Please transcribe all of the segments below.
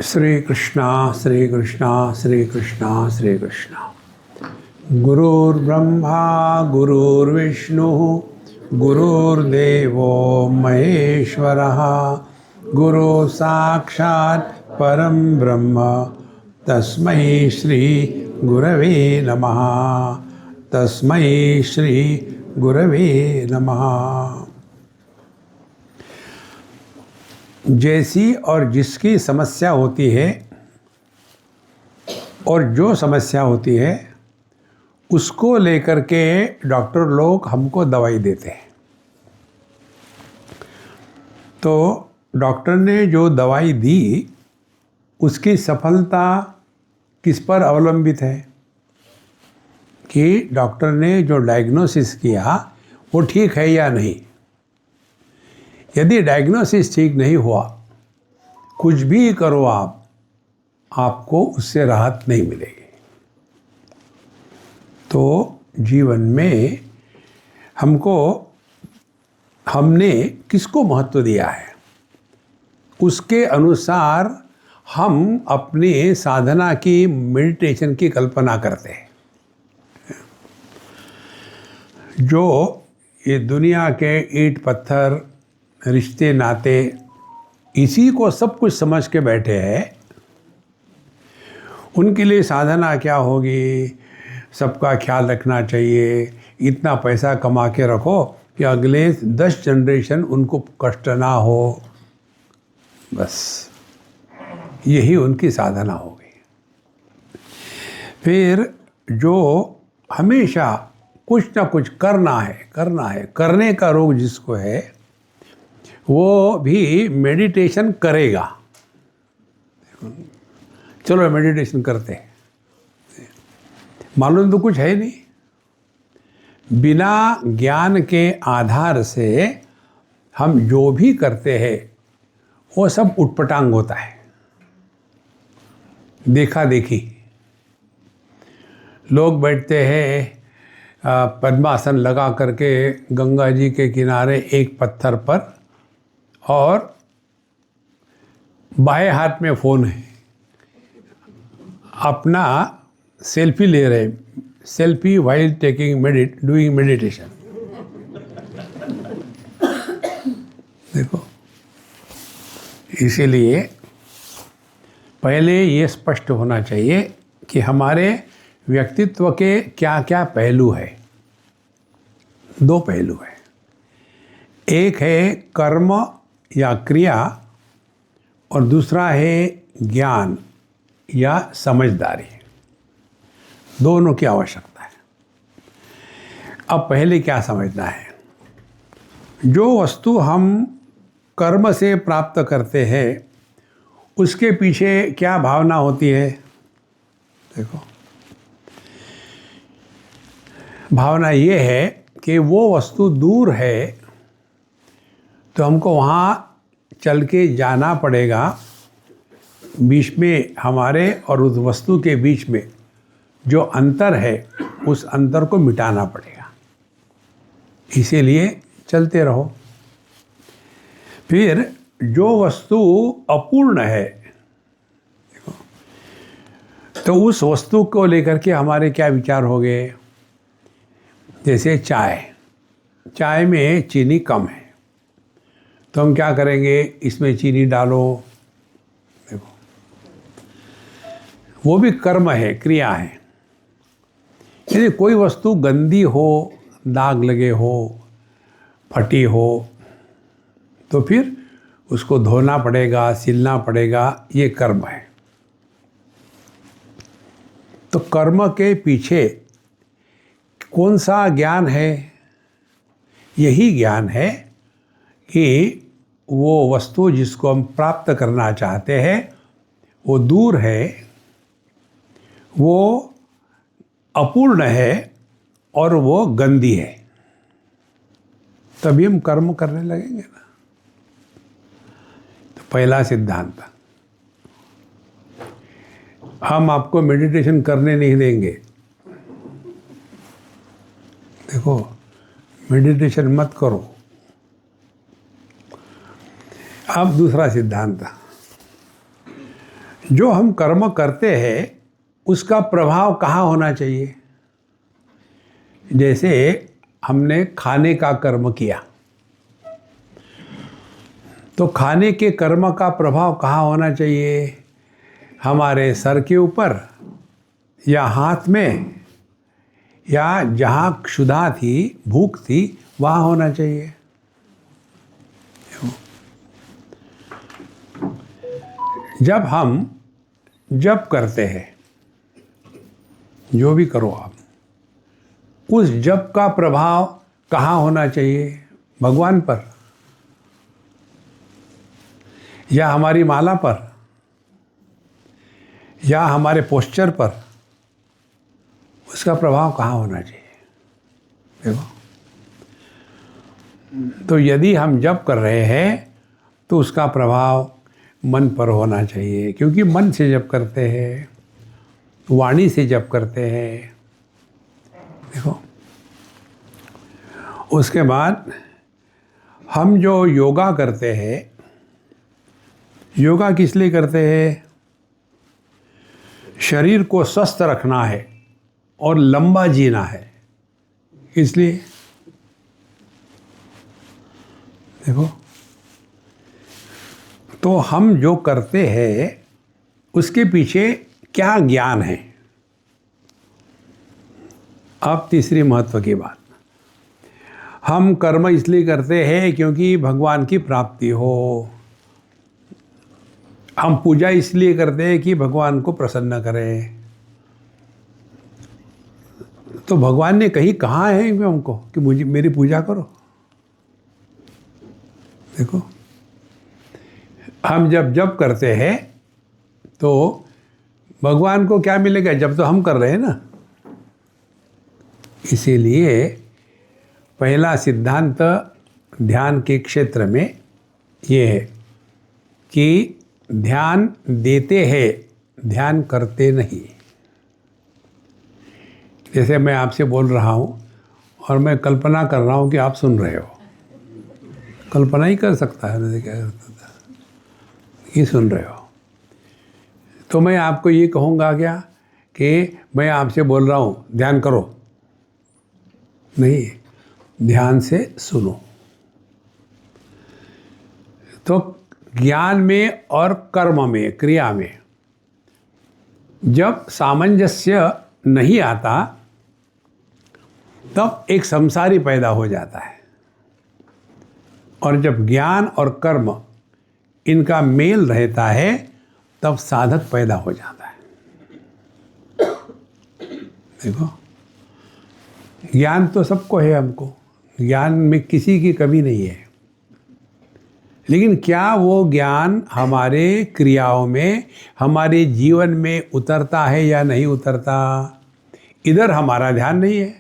श्री कृष्णा श्री कृष्णा श्री कृष्णा श्री कृष्णा। गुरुर्ब्रह्मा गुरुर्विष्णु गुरुर्देवो महेश्वरः गुरु साक्षात् परम ब्रह्म तस्मै श्री गुरवे नमः। तस्मै श्री गुरवे नमः। जैसी और जिसकी समस्या होती है और जो समस्या होती है उसको लेकर के डॉक्टर लोग हमको दवाई देते हैं। तो डॉक्टर ने जो दवाई दी उसकी सफलता किस पर अवलंबित है कि डॉक्टर ने जो डायग्नोसिस किया वो ठीक है या नहीं। यदि डायग्नोसिस ठीक नहीं हुआ, कुछ भी करो आपको उससे राहत नहीं मिलेगी। तो जीवन में हमने किसको महत्व दिया है उसके अनुसार हम अपनी साधना की, मेडिटेशन की कल्पना करते हैं। जो ये दुनिया के ईंट पत्थर रिश्ते नाते इसी को सब कुछ समझ के बैठे हैं, उनके लिए साधना क्या होगी, सबका ख्याल रखना चाहिए, इतना पैसा कमा के रखो कि अगले 10 जनरेशन उनको कष्ट ना हो, बस यही उनकी साधना होगी। फिर जो हमेशा कुछ ना कुछ करना है, करने का रोग जिसको है वो भी मेडिटेशन करेगा। चलो मेडिटेशन करते हैं, मालूम तो कुछ है नहीं। बिना ज्ञान के आधार से हम जो भी करते हैं वो सब उटपटांग होता है, देखा देखी। लोग बैठते हैं पद्मासन लगा करके गंगा जी के किनारे एक पत्थर पर और बाएं हाथ में फ़ोन है, अपना सेल्फी ले रहे, सेल्फी वाइल डूइंग मेडिटेशन। देखो, इसीलिए पहले ये स्पष्ट होना चाहिए कि हमारे व्यक्तित्व के क्या क्या पहलू है। 2 पहलू है, एक है कर्म या क्रिया और दूसरा है ज्ञान या समझदारी। दोनों की आवश्यकता है। अब पहले क्या समझना है, जो वस्तु हम कर्म से प्राप्त करते हैं उसके पीछे क्या भावना होती है। देखो, भावना ये है कि वो वस्तु दूर है तो हमको वहाँ चल के जाना पड़ेगा, बीच में हमारे और उस वस्तु के बीच में जो अंतर है उस अंतर को मिटाना पड़ेगा, इसीलिए चलते रहो। फिर जो वस्तु अपूर्ण है, देखो, तो उस वस्तु को लेकर के हमारे क्या विचार हो गए। जैसे चाय में चीनी कम है तो हम क्या करेंगे, इसमें चीनी डालो। देखो, वो भी कर्म है, क्रिया है। यदि कोई वस्तु गंदी हो, दाग लगे हो, फटी हो, तो फिर उसको धोना पड़ेगा, सिलना पड़ेगा, ये कर्म है। तो कर्म के पीछे कौन सा ज्ञान है, यही ज्ञान है कि वो वस्तु जिसको हम प्राप्त करना चाहते हैं वो दूर है, वो अपूर्ण है और वो गंदी है, तभी हम कर्म करने लगेंगे ना। तो पहला सिद्धांत, हम आपको मेडिटेशन करने नहीं देंगे। देखो, मेडिटेशन मत करो। अब दूसरा सिद्धांत, जो हम कर्म करते हैं उसका प्रभाव कहाँ होना चाहिए। जैसे हमने खाने का कर्म किया तो खाने के कर्म का प्रभाव कहाँ होना चाहिए, हमारे सर के ऊपर या हाथ में या जहाँ क्षुधा थी, भूख थी, वहाँ होना चाहिए। जब हम जप करते हैं, जो भी करो आप, उस जप का प्रभाव कहाँ होना चाहिए, भगवान पर या हमारी माला पर या हमारे पोस्चर पर, उसका प्रभाव कहाँ होना चाहिए। देखो, तो यदि हम जप कर रहे हैं तो उसका प्रभाव मन पर होना चाहिए, क्योंकि मन से जप करते हैं, वाणी से जप करते हैं। देखो, उसके बाद हम जो योगा करते हैं, योगा किस लिए करते हैं, शरीर को स्वस्थ रखना है और लंबा जीना है, इसलिए। देखो, तो हम जो करते हैं उसके पीछे क्या ज्ञान है। अब तीसरी महत्व की बात, हम कर्म इसलिए करते हैं क्योंकि भगवान की प्राप्ति हो। हम पूजा इसलिए करते हैं कि भगवान को प्रसन्न करें। तो भगवान ने कहीं कहा है हमको कि मुझे मेरी पूजा करो। देखो, हम जब जप करते हैं तो भगवान को क्या मिलेगा, जब तो हम कर रहे हैं ना। इसीलिए पहला सिद्धांत ध्यान के क्षेत्र में ये है कि ध्यान देते हैं, ध्यान करते नहीं। जैसे मैं आपसे बोल रहा हूँ और मैं कल्पना कर रहा हूँ कि आप सुन रहे हो, कल्पना ही कर सकता है, क्या करता था, ये सुन रहे हो। तो मैं आपको ये कहूँगा क्या कि मैं आपसे बोल रहा हूँ ध्यान करो, नहीं, ध्यान से सुनो। तो ज्ञान में और कर्म में, क्रिया में जब सामंजस्य नहीं आता तब एक संसारी पैदा हो जाता है, और जब ज्ञान और कर्म इनका मेल रहता है तब साधक पैदा हो जाता है। देखो, ज्ञान तो सबको है, हमको ज्ञान में किसी की कमी नहीं है, लेकिन क्या वो ज्ञान हमारे क्रियाओं में, हमारे जीवन में उतरता है या नहीं उतरता, इधर हमारा ध्यान नहीं है।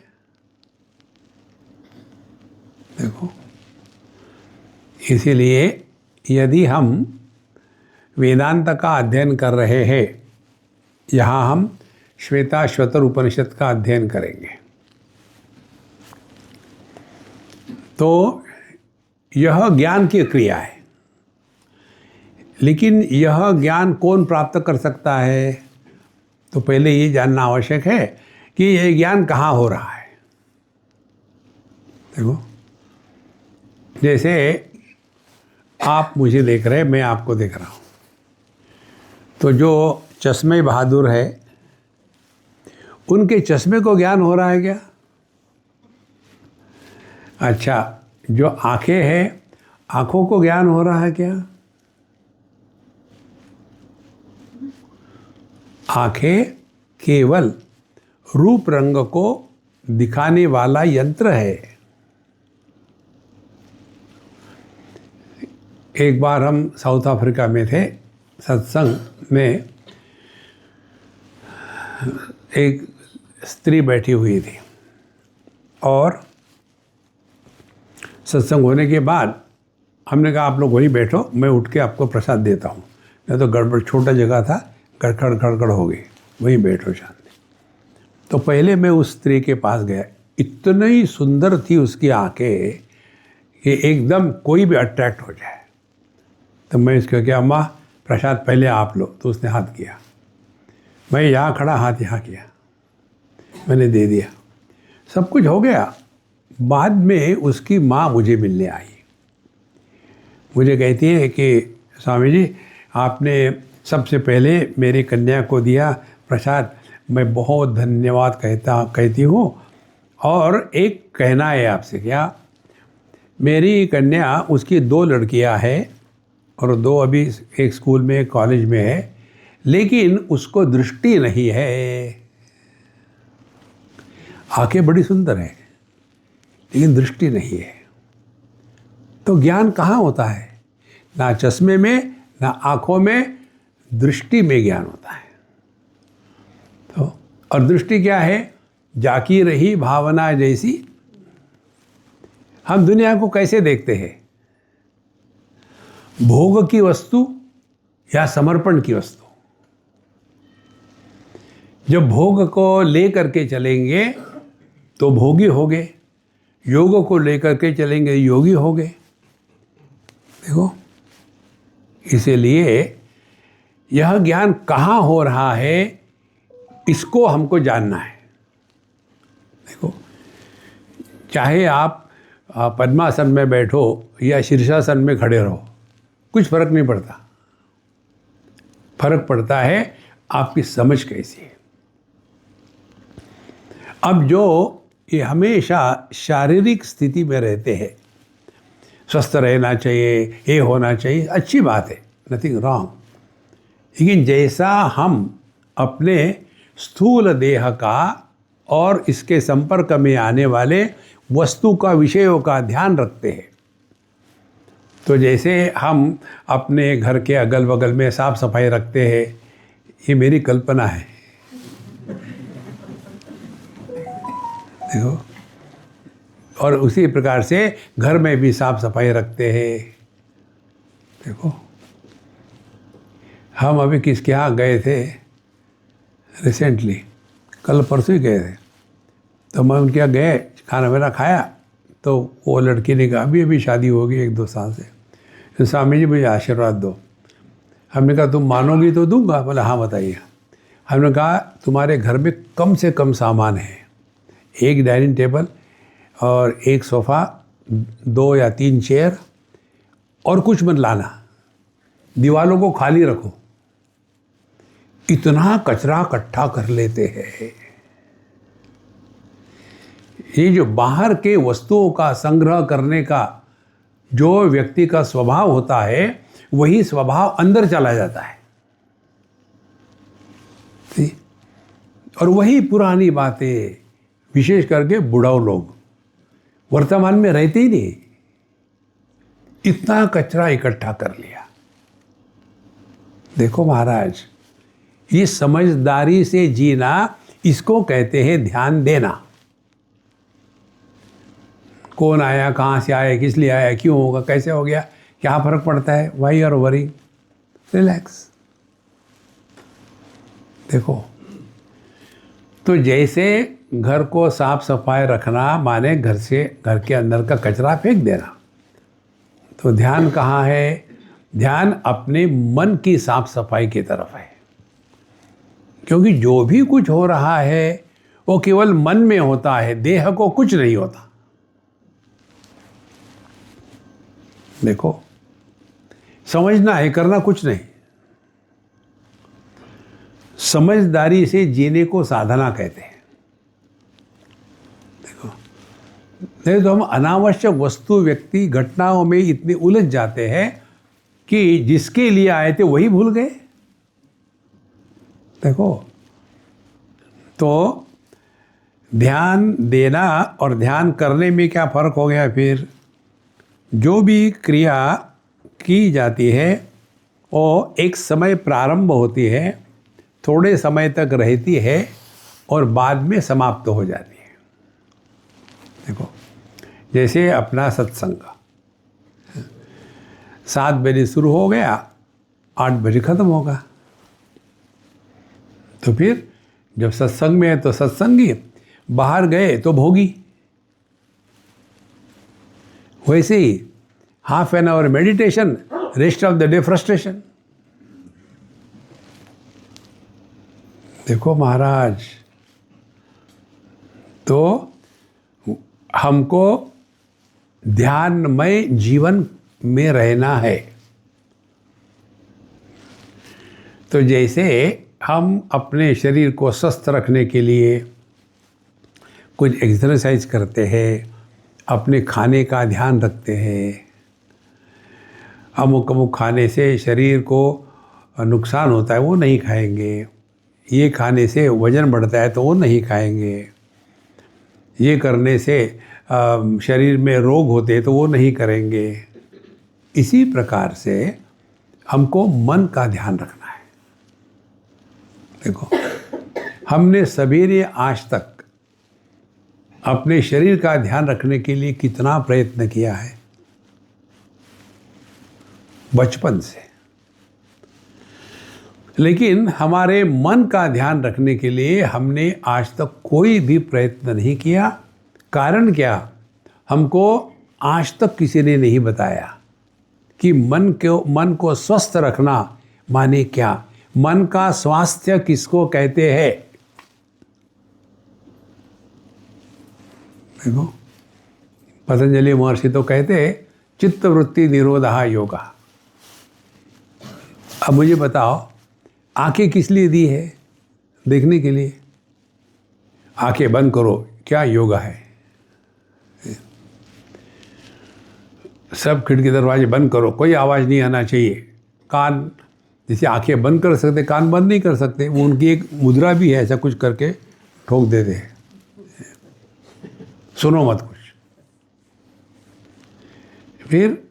देखो, इसीलिए यदि हम वेदांत का अध्ययन कर रहे हैं, यहाँ हम श्वेताश्वतर उपनिषद का अध्ययन करेंगे, तो यह ज्ञान की क्रिया है। लेकिन यह ज्ञान कौन प्राप्त कर सकता है, तो पहले ये जानना आवश्यक है कि यह ज्ञान कहाँ हो रहा है। देखो, जैसे आप मुझे देख रहे हैं, मैं आपको देख रहा हूँ, तो जो चश्मे बहादुर है उनके चश्मे को ज्ञान हो रहा है क्या? अच्छा, जो आंखें हैं, आंखों को ज्ञान हो रहा है क्या? आंखें केवल रूप रंग को दिखाने वाला यंत्र है। एक बार हम साउथ अफ्रीका में थे, सत्संग में एक स्त्री बैठी हुई थी, और सत्संग होने के बाद हमने कहा आप लोग वहीं बैठो, मैं उठ के आपको प्रसाद देता हूँ। नहीं तो गड़बड़, छोटा जगह था, गड़खड़ खड़खड़ हो गई, वहीं बैठो शांति। तो पहले मैं उस स्त्री के पास गया, इतनी सुंदर थी उसकी आंखें कि एकदम कोई भी अट्रैक्ट हो जाए। तो मैं इसको क्या, अम्मा प्रसाद पहले आप लो। तो उसने हाथ किया, मैं यहाँ खड़ा, हाथ यहाँ किया, मैंने दे दिया, सब कुछ हो गया। बाद में उसकी माँ मुझे मिलने आई, मुझे कहती है कि स्वामी जी आपने सबसे पहले मेरी कन्या को दिया प्रसाद, मैं बहुत धन्यवाद कहती हूँ। और एक कहना है आपसे। क्या? मेरी कन्या, उसकी 2 लड़कियाँ हैं और 2 अभी एक स्कूल में, कॉलेज में है, लेकिन उसको दृष्टि नहीं है। आंखें बड़ी सुंदर है लेकिन दृष्टि नहीं है। तो ज्ञान कहाँ होता है? ना चश्मे में, ना आँखों में, दृष्टि में ज्ञान होता है। तो और दृष्टि क्या है? जाकी रही भावना जैसी। हम दुनिया को कैसे देखते हैं? भोग की वस्तु या समर्पण की वस्तु। जब भोग को लेकर के चलेंगे तो भोगी होगे, योग को लेकर के चलेंगे योगी होगे। देखो, इसीलिए यह ज्ञान कहाँ हो रहा है, इसको हमको जानना है। देखो, चाहे आप पद्मासन में बैठो या शीर्षासन में खड़े रहो, कुछ फर्क नहीं पड़ता। फर्क पड़ता है आपकी समझ कैसी है। अब जो ये हमेशा शारीरिक स्थिति में रहते हैं, स्वस्थ रहना चाहिए, ये होना चाहिए, अच्छी बात है, नथिंग रॉन्ग। लेकिन जैसा हम अपने स्थूल देह का और इसके संपर्क में आने वाले वस्तु का, विषयों का ध्यान रखते हैं, तो जैसे हम अपने घर के अगल बगल में साफ सफाई रखते हैं, ये मेरी कल्पना है, देखो, और उसी प्रकार से घर में भी साफ सफाई रखते हैं। देखो, हम अभी किसके यहाँ गए थे रिसेंटली, कल परसों ही गए थे, तो मैं उनके यहाँ गए, खाना वाना खाया, तो वो लड़की ने कहा, अभी शादी होगी 1-2 साल से, तो स्वामी जी मुझे आशीर्वाद दो। हमने कहा तुम मानोगी तो दूंगा। बोले हाँ बताइए। हमने कहा तुम्हारे घर में कम से कम सामान है, 1 डाइनिंग टेबल और 1 सोफ़ा, 2 या 3 चेयर, और कुछ मत लाना, दीवालों को खाली रखो। इतना कचरा इकट्ठा कर लेते हैं। ये जो बाहर के वस्तुओं का संग्रह करने का जो व्यक्ति का स्वभाव होता है, वही स्वभाव अंदर चला जाता है। और वही पुरानी बातें, विशेष करके बुढ़ाऊ लोग वर्तमान में रहते ही नहीं, इतना कचरा इकट्ठा कर लिया। देखो महाराज, ये समझदारी से जीना, इसको कहते हैं ध्यान देना। कौन आया, कहाँ से आया, किस लिए आया, क्यों होगा, कैसे हो गया, क्या फर्क पड़ता है, वाई आर वरिंग, रिलैक्स। देखो, तो जैसे घर को साफ सफाई रखना माने घर के अंदर का कचरा फेंक देना, तो ध्यान कहाँ है? ध्यान अपने मन की साफ सफाई की तरफ है। क्योंकि जो भी कुछ हो रहा है वो केवल मन में होता है, देह को कुछ नहीं होता। देखो, समझना है, करना कुछ नहीं। समझदारी से जीने को साधना कहते हैं। देखो, नहीं तो हम अनावश्यक वस्तु, व्यक्ति, घटनाओं में इतने उलझ जाते हैं कि जिसके लिए आए थे वही भूल गए। देखो, तो ध्यान देना और ध्यान करने में क्या फ़र्क हो गया? फिर जो भी क्रिया की जाती है वो एक समय प्रारंभ होती है, थोड़े समय तक रहती है और बाद में समाप्त हो जाती है। देखो, जैसे अपना सत्संग 7 बजे शुरू हो गया, 8 बजे ख़त्म होगा। तो फिर जब सत्संग में है तो सत्संगी, बाहर गए तो भोगी। वैसे ही half an hour meditation, rest of the day frustration. देखो महाराज, तो हमको ध्यानमय जीवन में रहना है। तो जैसे हम अपने शरीर को स्वस्थ रखने के लिए कुछ एक्सरसाइज करते हैं, अपने खाने का ध्यान रखते हैं, अमुक अमुक खाने से शरीर को नुकसान होता है वो नहीं खाएंगे, ये खाने से वज़न बढ़ता है तो वो नहीं खाएंगे, ये करने से शरीर में रोग होते हैं तो वो नहीं करेंगे। इसी प्रकार से हमको मन का ध्यान रखना है। देखो, हमने सवेरे आज तक अपने शरीर का ध्यान रखने के लिए कितना प्रयत्न किया है, बचपन से। लेकिन हमारे मन का ध्यान रखने के लिए हमने आज तक कोई भी प्रयत्न नहीं किया। कारण क्या? हमको आज तक किसी ने नहीं बताया कि मन को स्वस्थ रखना माने क्या, मन का स्वास्थ्य किसको कहते हैं। देखो, पतंजलि महर्षि तो कहते हैं चित्तवृत्ति निरोधः योगा। अब मुझे बताओ, आंखें किस लिए दी है? देखने के लिए। आंखें बंद करो, क्या योगा है? सब खिड़की दरवाजे बंद करो, कोई आवाज़ नहीं आना चाहिए। कान, जैसे आंखें बंद कर सकते कान बंद नहीं कर सकते, वो उनकी एक मुद्रा भी है, ऐसा कुछ करके ठोक देते हैं, सुनो मत कुछ। फिर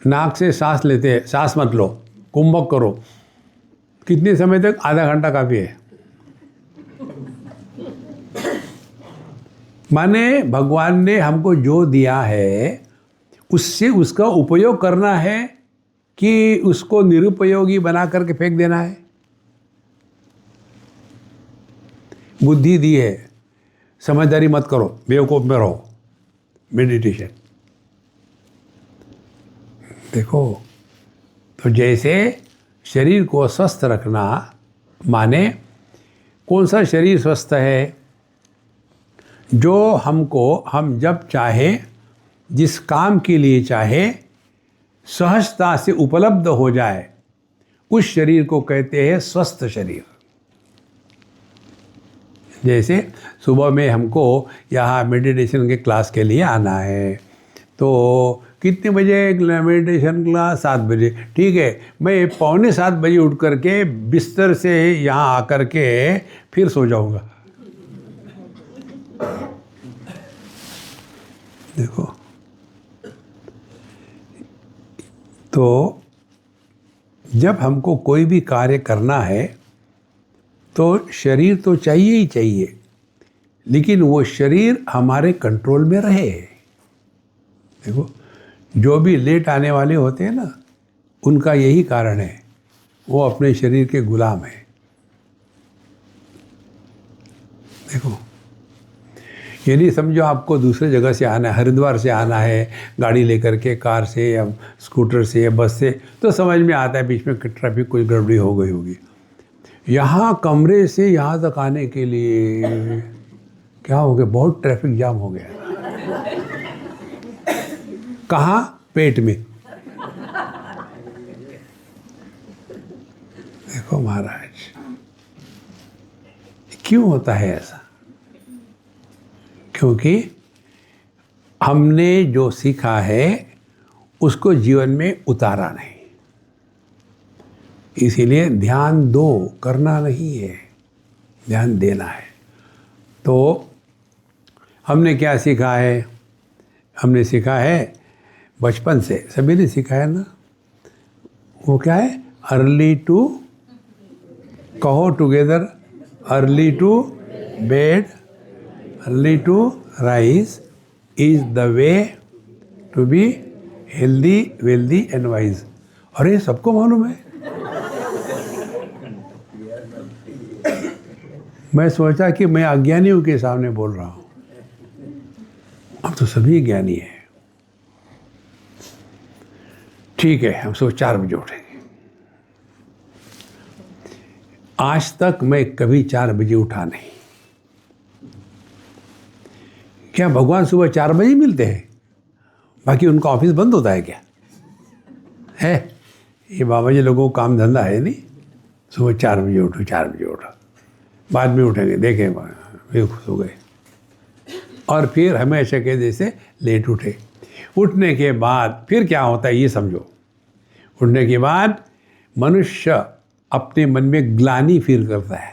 नाक से सांस लेते हैं, सांस मत लो, कुंभक करो। कितने समय तक? आधा घंटा काफ़ी है। माने भगवान ने हमको जो दिया है उससे उसका उपयोग करना है कि उसको निरुपयोगी बना करके फेंक देना है। बुद्धि दी है, समझदारी मत करो, बेवकूफ में रहो, मेडिटेशन। देखो, तो जैसे शरीर को स्वस्थ रखना माने कौन सा शरीर स्वस्थ है? जो हम जब चाहे, जिस काम के लिए चाहे, सहजता से उपलब्ध हो जाए, उस शरीर को कहते हैं स्वस्थ शरीर। जैसे सुबह में हमको यहाँ मेडिटेशन के क्लास के लिए आना है, तो कितने बजे मेडिटेशन क्लास? 7 बजे। ठीक है, मैं 6:45 बजे उठ करके बिस्तर से यहाँ आकर के फिर सो जाऊँगा। देखो, तो जब हमको कोई भी कार्य करना है तो शरीर तो चाहिए ही चाहिए, लेकिन वो शरीर हमारे कंट्रोल में रहे। देखो, जो भी लेट आने वाले होते हैं ना, उनका यही कारण है, वो अपने शरीर के गुलाम हैं। देखो, ये नहीं समझो आपको दूसरे जगह से आना है, हरिद्वार से आना है गाड़ी लेकर के, कार से या स्कूटर से या बस से, तो समझ में आता है बीच में ट्रैफिक कोई गड़बड़ी हो गई होगी। यहाँ कमरे से यहाँ तक आने के लिए क्या हो गया? बहुत ट्रैफिक जाम हो गया। कहाँ? पेट में। देखो महाराज, क्यों होता है ऐसा? क्योंकि हमने जो सीखा है उसको जीवन में उतारा नहीं। इसीलिए ध्यान दो, करना नहीं है, ध्यान देना है। तो हमने क्या सीखा है? हमने सीखा है बचपन से, सभी ने सीखा है ना। वो क्या है? अर्ली टू, कहो together, early to bed, early to rise is the way to be healthy, wealthy and wise. और ये सबको मालूम है। मैं सोचा कि मैं अज्ञानियों के सामने बोल रहा हूँ, अब तो सभी ज्ञानी हैं। ठीक है, हम सुबह 4 बजे उठेंगे। आज तक मैं कभी 4 बजे उठा नहीं। क्या भगवान सुबह 4 बजे मिलते हैं? बाकी उनका ऑफिस बंद होता है क्या? है ये बाबा जी लोगों को काम धंधा है नहीं, सुबह 4 बजे उठो 4 बजे उठो, बाद में उठेंगे, देखें फिर खुश हो गए। और फिर हमेशा के जैसे लेट उठे। उठने के बाद फिर क्या होता है ये समझो। उठने के बाद मनुष्य अपने मन में ग्लानि फील करता है,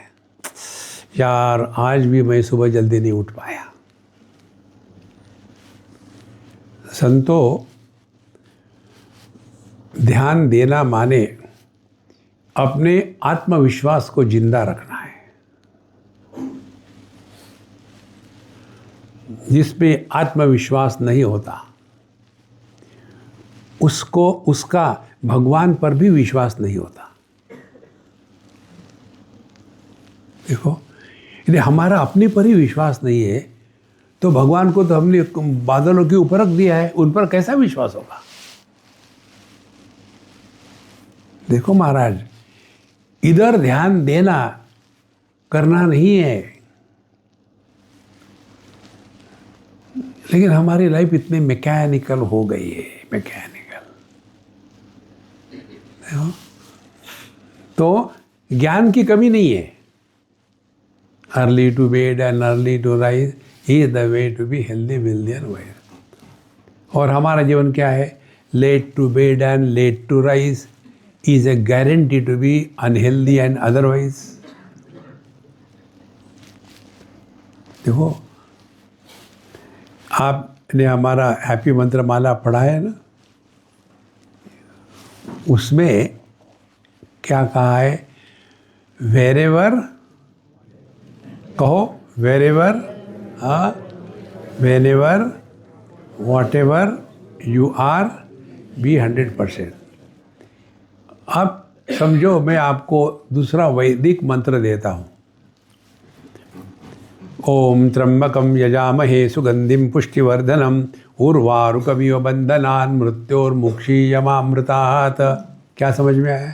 यार आज भी मैं सुबह जल्दी नहीं उठ पाया। संतों, ध्यान देना माने अपने आत्मविश्वास को जिंदा रखना है। जिसमें आत्मविश्वास नहीं होता उसको उसका भगवान पर भी विश्वास नहीं होता। देखो, यदि हमारा अपने पर ही विश्वास नहीं है तो भगवान को तो हमने बादलों के ऊपर रख दिया है, उन पर कैसा विश्वास होगा? देखो महाराज, इधर ध्यान देना करना नहीं है, लेकिन हमारी लाइफ इतनी मैकेनिकल हो गई है, मैकेनिकल। देखो, तो ज्ञान की कमी नहीं है। Early to bed and early to rise is the way to be healthy wealthy and wise. और हमारा जीवन क्या है? Late to bed and late to rise is a guarantee to be unhealthy and otherwise। देखो, आपने हमारा happy मंत्र माला पढ़ा है ना, उसमें क्या कहा है? वेरेवर, कहो wherever, whenever, whatever you are, be 100%। अब समझो, मैं आपको दूसरा वैदिक मंत्र देता हूँ। ओम त्र्यंबकम यजामहे सुगंधिम पुष्टिवर्धनम उर्वारुकमिव बंधनान् मृत्योर्मुक्षीयमामृतात्। क्या समझ में आया?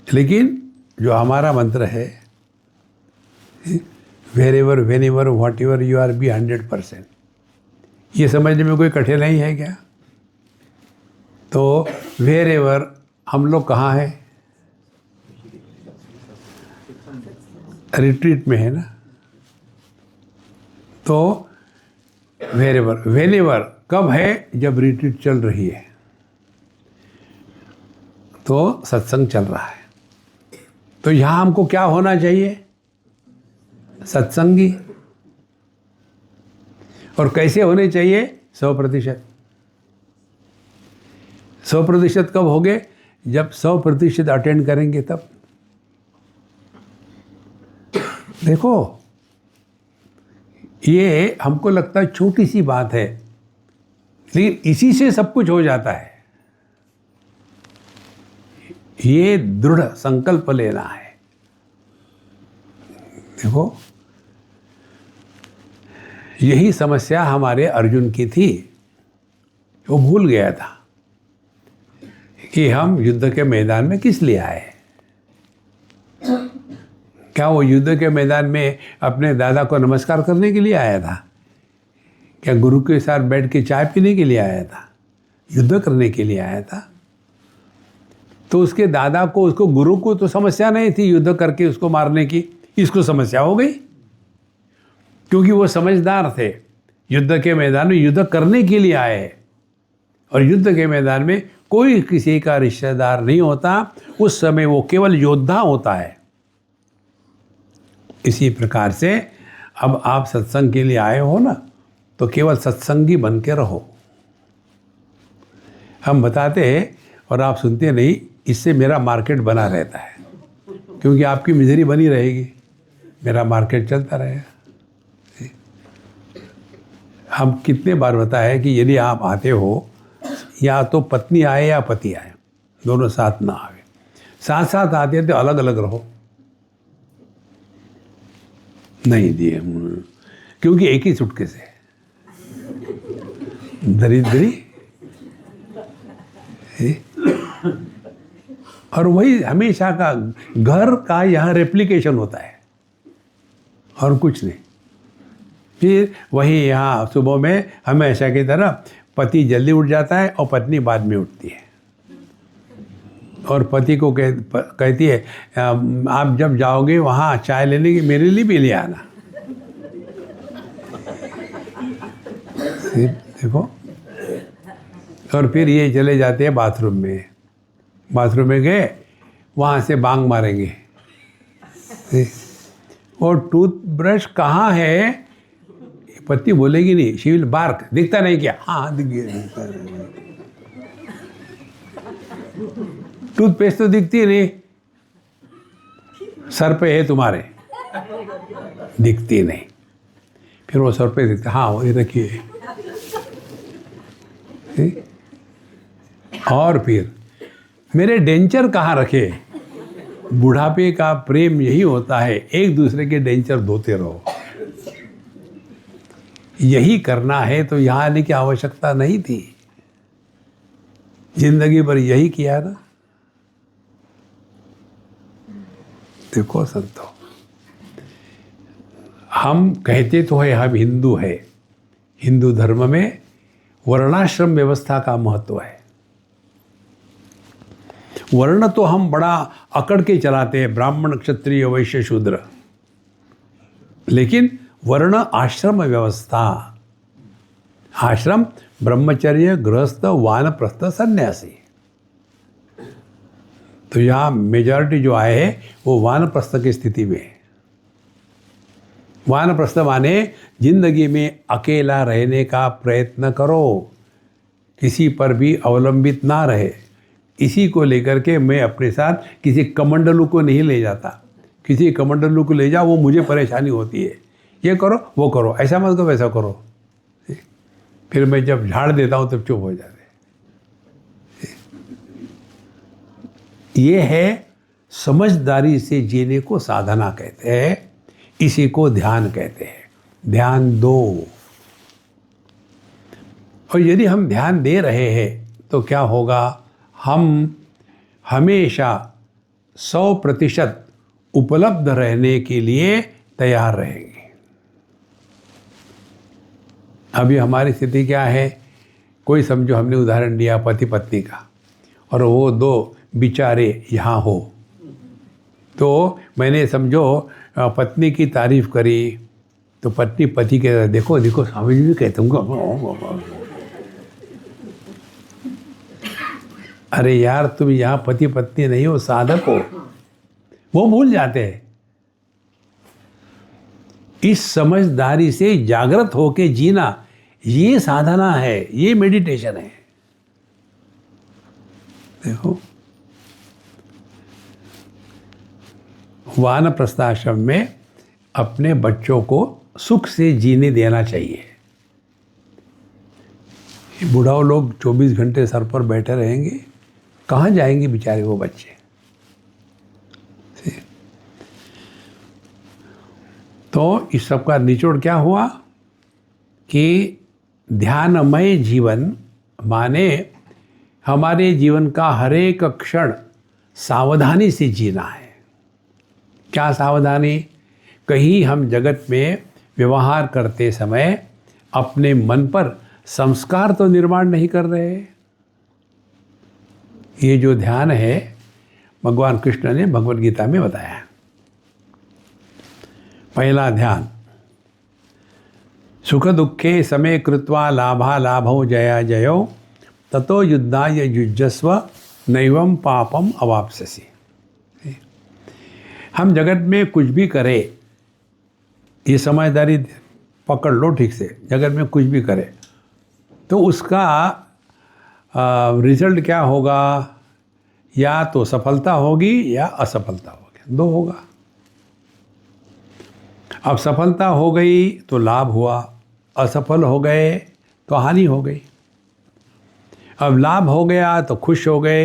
लेकिन जो हमारा मंत्र है, wherever whenever whatever you are, be 100%, ये समझने में कोई कठिनाई है क्या? तो वेरेवर हम लोग कहाँ हैं? रिट्रीट में है ना। तो वेरेवर, वेनेवर कब है? जब रिट्रीट चल रही है, तो सत्संग चल रहा है। तो यहाँ हमको क्या होना चाहिए? सत्संगी। और कैसे होने चाहिए? 100%। 100% कब होगे? जब 100% अटेंड करेंगे तब। देखो, ये हमको लगता है छोटी सी बात है, लेकिन इसी से सब कुछ हो जाता है। ये दृढ़ संकल्प लेना है। देखो, यही समस्या हमारे अर्जुन की थी। वो भूल गया था कि हम युद्ध के मैदान में किस लिए आए। क्या वो युद्ध के मैदान में अपने दादा को नमस्कार करने के लिए आया था? क्या गुरु के साथ बैठ के चाय पीने के लिए आया था? युद्ध करने के लिए आया था। तो उसके दादा को, उसको गुरु को तो समस्या नहीं थी युद्ध करके उसको मारने की, इसको समस्या हो गई, क्योंकि वो समझदार थे। युद्ध के मैदान में युद्ध करने के लिए आए, और युद्ध के मैदान में कोई किसी का रिश्तेदार नहीं होता, उस समय वो केवल योद्धा होता है। इसी प्रकार से अब आप सत्संग के लिए आए हो ना, तो केवल सत्संगी बन के रहो। हम बताते हैं और आप सुनते नहीं, इससे मेरा मार्केट बना रहता है, क्योंकि आपकी मिजरी बनी रहेगी, मेरा मार्केट चलता रहेगा। हम कितने बार बताया कि यदि आप आते हो, या तो पत्नी आए या पति आए, दोनों साथ ना आवे। साथ साथ आते तो अलग अलग रहो। नहीं दिए, क्योंकि एक ही चुटके से दरिद्री। और वही हमेशा का घर का यहाँ रेप्लिकेशन होता है और कुछ नहीं। फिर वही यहाँ सुबह में हमेशा की तरह पति जल्दी उठ जाता है और पत्नी बाद में उठती है और पति को कहती है आप जब जाओगे वहाँ चाय लेने की मेरे लिए भी ले आना। देखो, और फिर ये चले जाते हैं बाथरूम में। बाथरूम में गए, वहाँ से बांग मारेंगे और टूथब्रश कहाँ है पत्नी बोलेगी नहीं, शी विल बार्क, दिखता नहीं क्या? हाँ दिख गया। टूथपेस्ट तो दिखती नहीं, सर पे है तुम्हारे, दिखती नहीं। फिर वो सर पे दिखता, हाँ वो ये रखिए। और फिर मेरे डेंचर कहाँ रखे? बुढ़ापे का प्रेम यही होता है, एक दूसरे के डेंचर धोते रहो। यही करना है तो यहाँ आने की आवश्यकता नहीं थी, जिंदगी भर यही किया ना। देखो संतो, हम कहते तो है हम हिंदू है, हिंदू धर्म में वर्णाश्रम व्यवस्था का महत्व है। वर्ण तो हम बड़ा अकड़ के चलाते हैं, ब्राह्मण क्षत्रिय वैश्य शूद्र, लेकिन वर्ण आश्रम व्यवस्था, आश्रम ब्रह्मचर्य गृहस्थ वानप्रस्थ सन्यासी। तो यहाँ मेजॉरिटी जो आए हैं वो वानप्रस्थ की स्थिति में है। वानप्रस्थ माने जिंदगी में अकेला रहने का प्रयत्न करो, किसी पर भी अवलंबित ना रहे। इसी को लेकर के मैं अपने साथ किसी कमंडलू को नहीं ले जाता। किसी कमंडलू को ले जाओ वो मुझे परेशानी होती है, ये करो वो करो, ऐसा मत करो वैसा करो। फिर मैं जब झाड़ देता हूँ तब चुप हो जाते। ये है समझदारी से जीने को साधना कहते हैं, इसी को ध्यान कहते हैं। ध्यान दो, और यदि हम ध्यान दे रहे हैं तो क्या होगा? हम हमेशा 100% उपलब्ध रहने के लिए तैयार रहेंगे। अभी हमारी स्थिति क्या है? कोई समझो हमने उदाहरण दिया पति पत्नी का, और वो दो बेचारे यहाँ हो, तो मैंने समझो पत्नी की तारीफ करी तो पत्नी पति के देखो देखो स्वामी जी भी कहते होंगे, अरे यार तुम यहाँ पति पत्नी नहीं हो, साधक हो। वो भूल जाते हैं। इस समझदारी से जागृत होके जीना, ये साधना है, ये मेडिटेशन है। देखो, वानप्रस्थाश्रम में अपने बच्चों को सुख से जीने देना चाहिए। बुढ़ाओ लोग 24 घंटे सर पर बैठे रहेंगे, कहाँ जाएंगे बेचारे वो बच्चे? तो इस सब का निचोड़ क्या हुआ कि ध्यानमय जीवन माने हमारे जीवन का हर एक क्षण सावधानी से जीना है। क्या सावधानी? कहीं हम जगत में व्यवहार करते समय अपने मन पर संस्कार तो निर्माण नहीं कर रहे। ये जो ध्यान है भगवान कृष्ण ने भगवद गीता में बताया। पहला ध्यान, सुख दुखे समे कृत्वा लाभा लाभो जया जयो ततो युद्धाय युज्यस्व नैवं पापम अवाप्स्यसि। हम जगत में कुछ भी करें, ये समझदारी पकड़ लो ठीक से, जगत में कुछ भी करें तो उसका रिजल्ट क्या होगा? या तो सफलता होगी या असफलता होगी, दो होगा। अब सफलता हो गई तो लाभ हुआ, असफल हो गए तो हानि हो गई। अब लाभ हो गया तो खुश हो गए,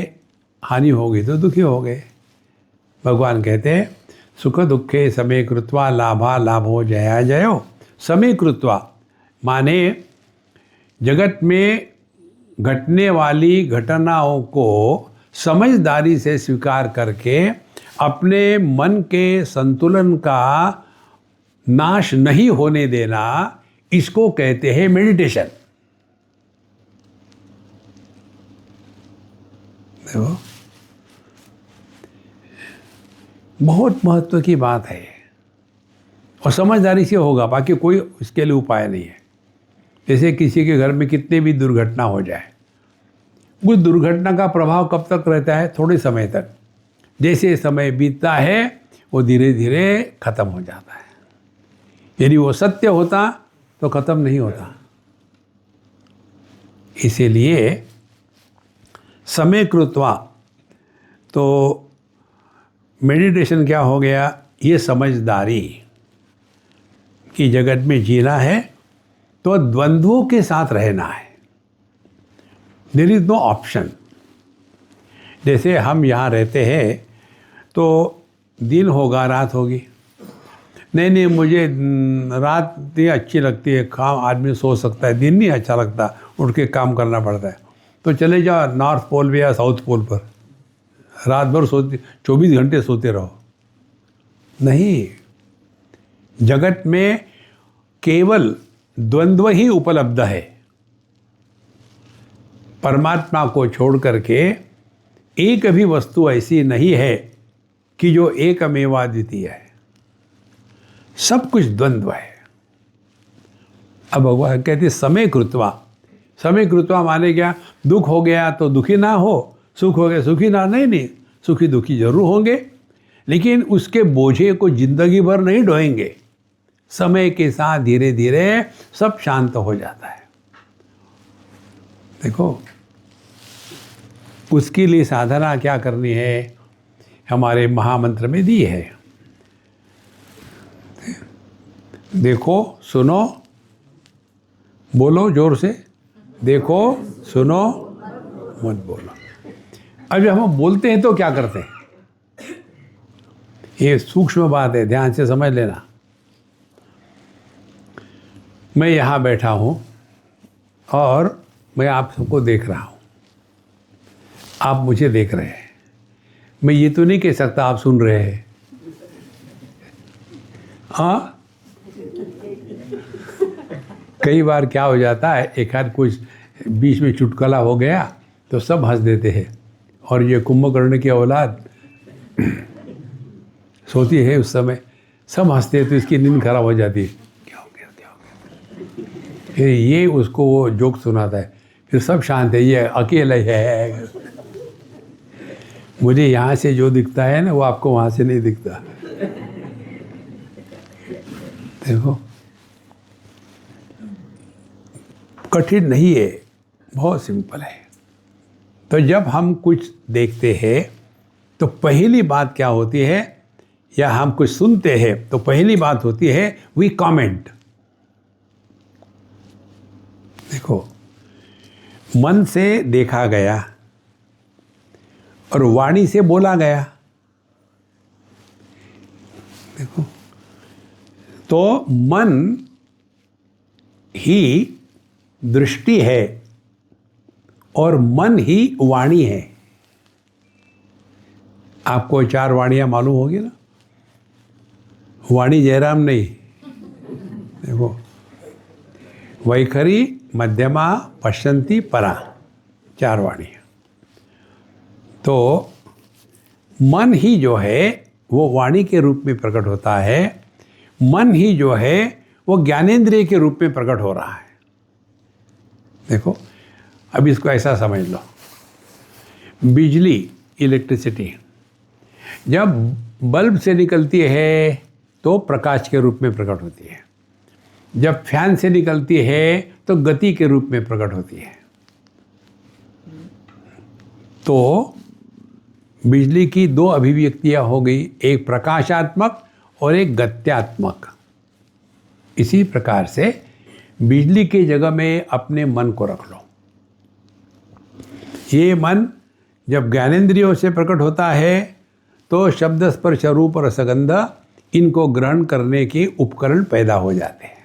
हानि हो गई तो दुखी हो गए। भगवान कहते हैं सुख दुखे समे कृत्वा लाभा लाभो जया जयो। समे कृत्वा माने जगत में घटने वाली घटनाओं को समझदारी से स्वीकार करके अपने मन के संतुलन का नाश नहीं होने देना, इसको कहते हैं मेडिटेशन। देखो, बहुत महत्व की बात है और समझदारी से होगा, बाकी कोई इसके लिए उपाय नहीं है। जैसे किसी के घर में कितने भी दुर्घटना हो जाए, उस दुर्घटना का प्रभाव कब तक रहता है? थोड़े समय तक। जैसे समय बीतता है वो धीरे धीरे खत्म हो जाता है। यदि वो सत्य होता तो खत्म नहीं होता। इसीलिए समय कृत्वा, तो मेडिटेशन क्या हो गया? ये समझदारी कि जगत में जीना है तो द्वंद्वों के साथ रहना है। There is no option. जैसे हम यहाँ रहते हैं तो दिन होगा, रात होगी। नहीं, मुझे रात ही अच्छी लगती है, काम आदमी सो सकता है, दिन नहीं अच्छा लगता, उठ के काम करना पड़ता है। तो चले जाओ नॉर्थ पोल पे या साउथ पोल पर, रात भर सोते, 24 घंटे सोते रहो। नहीं, जगत में केवल द्वंद्व ही उपलब्ध है। परमात्मा को छोड़ करके एक भी वस्तु ऐसी नहीं है कि जो एकमेवाद्वितीय है। सब कुछ द्वंद्व है। अब भगवान कहते समय कृत्वा। समय कृत्वा माने क्या? दुख हो गया तो दुखी ना हो, सुख हो गया सुखी ना, नहीं, सुखी दुखी जरूर होंगे, लेकिन उसके बोझे को जिंदगी भर नहीं ढोएंगे। समय के साथ धीरे धीरे सब शांत हो जाता है। देखो, उसके लिए साधना क्या करनी है, हमारे महामंत्र में दी है। देखो, सुनो, बोलो जोर से, देखो, सुनो, मत बोलो। अब जब हम बोलते हैं तो क्या करते हैं? ये सूक्ष्म बात है, ध्यान से समझ लेना। मैं यहाँ बैठा हूँ और मैं आप सबको देख रहा हूँ, आप मुझे देख रहे हैं। मैं ये तो नहीं कह सकता आप सुन रहे हैं। हाँ, कई बार क्या हो जाता है, एक आध कुछ बीच में चुटकुला हो गया तो सब हंस देते हैं, और ये कुंभकर्ण की औलाद सोती है उस समय, सब हंसते हैं तो इसकी नींद खराब हो जाती है। क्या हो गया, क्या हो गया? फिर ये उसको वो जोक सुनाता है, फिर सब शांत है, ये अकेला है। मुझे यहाँ से जो दिखता है ना, वो आपको वहाँ से नहीं दिखता। देखो, कठिन नहीं है, बहुत सिंपल है। तो जब हम कुछ देखते हैं तो पहली बात क्या होती है, या हम कुछ सुनते हैं तो पहली बात होती है वी कमेंट। देखो, मन से देखा गया और वाणी से बोला गया। देखो, तो मन ही दृष्टि है और मन ही वाणी है। आपको 4 वाणियां मालूम होगी ना? वाणी जयराम नहीं। देखो, वैखरी, मध्यमा, पश्यंती, परा, 4 वाणियां। तो मन ही जो है वो वाणी के रूप में प्रकट होता है। मन ही जो है वो ज्ञानेंद्रिय के रूप में प्रकट हो रहा है। देखो, अब इसको ऐसा समझ लो, बिजली, इलेक्ट्रिसिटी जब बल्ब से निकलती है तो प्रकाश के रूप में प्रकट होती है, जब फैन से निकलती है तो गति के रूप में प्रकट होती है। तो बिजली की 2 अभिव्यक्तियां हो गई, एक प्रकाशात्मक और एक गत्यात्मक। इसी प्रकार से बिजली की जगह में अपने मन को रख लो। ये मन जब ज्ञानेंद्रियों से प्रकट होता है तो शब्द, स्पर्श, रूप और रसगंध इनको ग्रहण करने के उपकरण पैदा हो जाते हैं।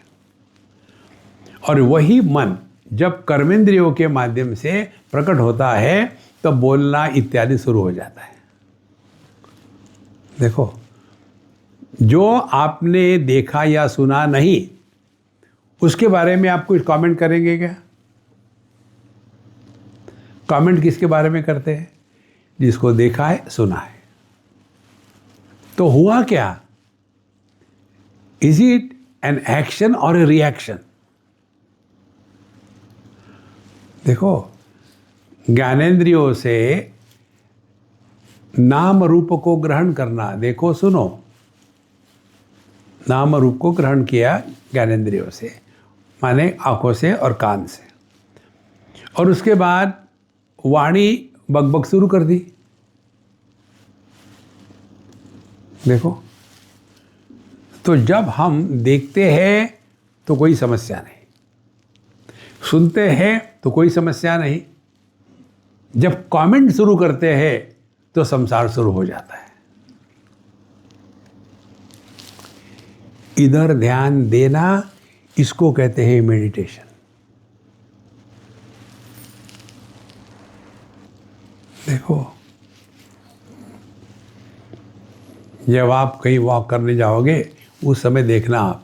और वही मन जब कर्मेंद्रियों के माध्यम से प्रकट होता है तब बोलना इत्यादि शुरू हो जाता है। देखो, जो आपने देखा या सुना नहीं उसके बारे में आप कुछ कमेंट करेंगे क्या? कमेंट किसके बारे में करते हैं? जिसको देखा है, सुना है। तो हुआ क्या? इज इट एन एक्शन और ए रिएक्शन? देखो, ज्ञानेंद्रियों से नाम रूप को ग्रहण करना, देखो सुनो, नाम रूप को ग्रहण किया ज्ञानेंद्रियों से, माने आंखों से और कान से, और उसके बाद वाणी बकबक शुरू कर दी। देखो, तो जब हम देखते हैं तो कोई समस्या नहीं, सुनते हैं तो कोई समस्या नहीं, जब कमेंट शुरू करते हैं तो संसार शुरू हो जाता है। इधर ध्यान देना, इसको कहते हैं मेडिटेशन। देखो, जब आप कहीं वॉक करने जाओगे उस समय देखना आप,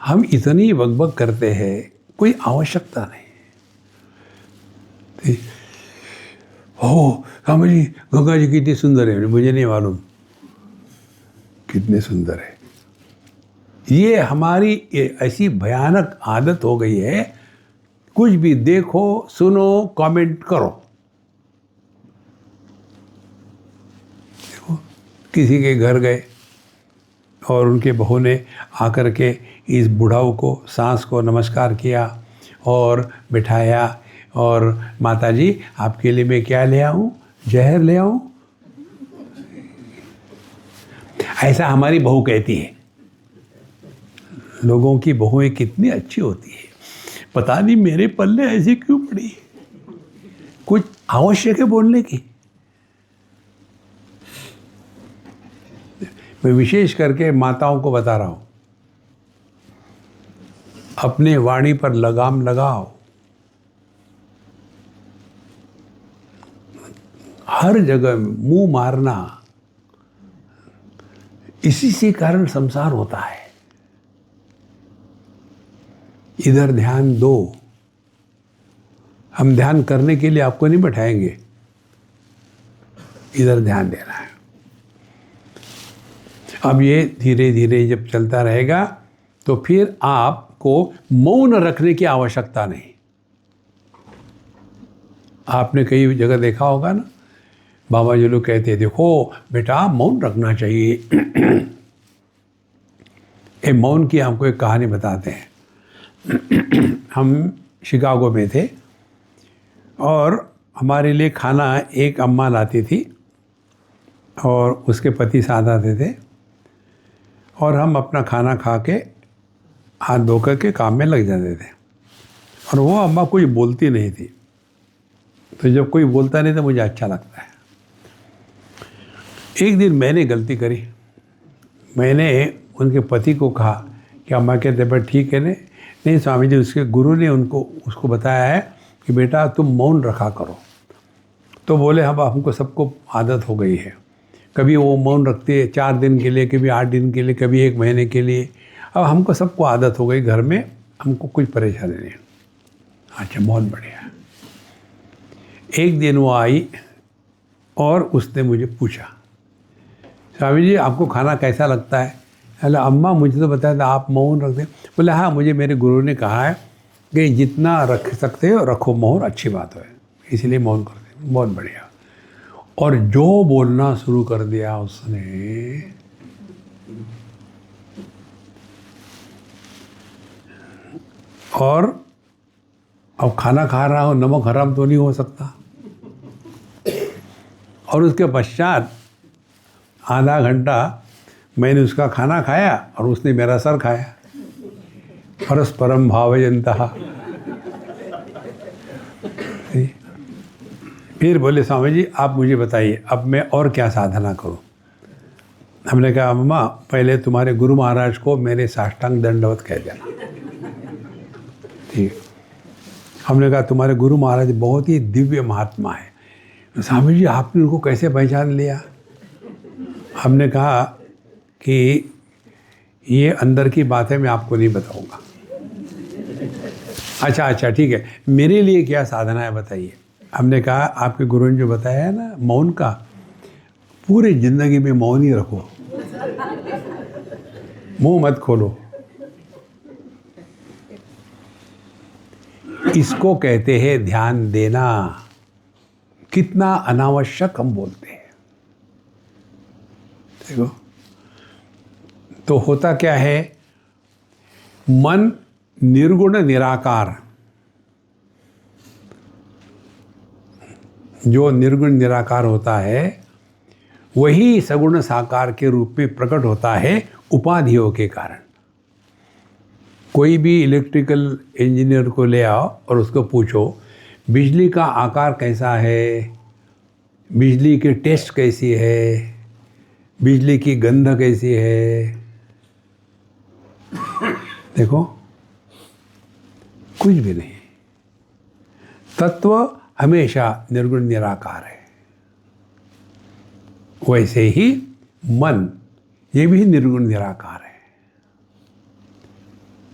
हम इतनी बकबक करते हैं, कोई आवश्यकता नहीं। हो स्वामी जी, गंगा जी कितनी सुंदर है, मुझे नहीं मालूम कितने सुंदर है। ये हमारी ऐसी भयानक आदत हो गई है, कुछ भी देखो, सुनो, कमेंट करो। देखो, किसी के घर गए और उनके बहू ने आकर के इस बुढ़ाऊ को, सांस को नमस्कार किया और बिठाया, और माता जी आपके लिए मैं क्या ले आऊं, जहर ले आऊं? ऐसा हमारी बहू कहती है। लोगों की बहुएं कितनी अच्छी होती है, पता नहीं मेरे पल्ले ऐसी क्यों पड़ी। कुछ आवश्यक है बोलने की? मैं विशेष करके माताओं को बता रहा हूं, अपने वाणी पर लगाम लगाओ। हर जगह मुंह मारना, इसी से कारण संसार होता है। इधर ध्यान दो। हम ध्यान करने के लिए आपको नहीं बैठाएंगे, इधर ध्यान देना है। अब ये धीरे धीरे जब चलता रहेगा तो फिर आपको मौन रखने की आवश्यकता नहीं। आपने कई जगह देखा होगा ना, बाबा जी लोग कहते हैं, देखो बेटा मौन रखना चाहिए। ये मौन की हमको एक कहानी बताते हैं। हम शिकागो में थे और हमारे लिए खाना एक अम्मा लाती थी और उसके पति साथ आते थे, और हम अपना खाना खा के हाथ धो कर के काम में लग जाते थे। और वो अम्मा कुछ बोलती नहीं थी, तो जब कोई बोलता नहीं तो मुझे अच्छा लगता है। एक दिन मैंने गलती करी। मैंने उनके पति को कहा कि अम्मा के तबीयत ठीक है ने? नहीं स्वामी जी, उसके गुरु ने उसको बताया है कि बेटा तुम मौन रखा करो। तो बोले हम, हमको सबको आदत हो गई है, कभी वो मौन रखते हैं 4 दिन के लिए, कभी 8 दिन के लिए, कभी 1 महीने के लिए। अब हमको सबको आदत हो गई घर में, हमको कुछ परेशानी नहीं। अच्छा, बहुत बढ़िया। एक दिन वो आई और उसने मुझे पूछा, स्वामी जी आपको खाना कैसा लगता है? अरे अम्मा मुझे तो बताया था आप मौन रख दें। बोले हाँ, मुझे मेरे गुरु ने कहा है कि जितना रख सकते हो रखो मौन, अच्छी बात है, इसलिए मौन कर दे। बहुत बढ़िया। और जो बोलना शुरू कर दिया उसने, और अब खाना खा रहा हो, नमक हराम तो नहीं हो सकता। और उसके पश्चात आधा घंटा मैंने उसका खाना खाया और उसने मेरा सर खाया। परस्परम भावयन्तः। फिर बोले स्वामी जी आप मुझे बताइए अब मैं और क्या साधना करूं? हमने कहा अम्मा पहले तुम्हारे गुरु महाराज को मेरे साष्टांग दंडवत कह देना। ठीक। हमने कहा तुम्हारे गुरु महाराज बहुत ही दिव्य महात्मा है, स्वामी जी आपने उनको कैसे पहचान लिया? हमने कहा कि ये अंदर की बात है, मैं आपको नहीं बताऊंगा। अच्छा ठीक है, मेरे लिए क्या साधना है बताइए। हमने कहा आपके गुरु ने जो बताया है ना मौन का, पूरी जिंदगी में मौन ही रखो, मुंह मत खोलो। इसको कहते हैं ध्यान देना। कितना अनावश्यक हम बोलते हैं। देखो तो होता क्या है, मन निर्गुण निराकार, जो निर्गुण निराकार होता है वही सगुण साकार के रूप में प्रकट होता है उपाधियों के कारण। कोई भी इलेक्ट्रिकल इंजीनियर को ले आओ और उसको पूछो बिजली का आकार कैसा है, बिजली की टेस्ट कैसी है, बिजली की गंध कैसी है, देखो कुछ भी नहीं। तत्व हमेशा निर्गुण निराकार है। वैसे ही मन ये भी निर्गुण निराकार है।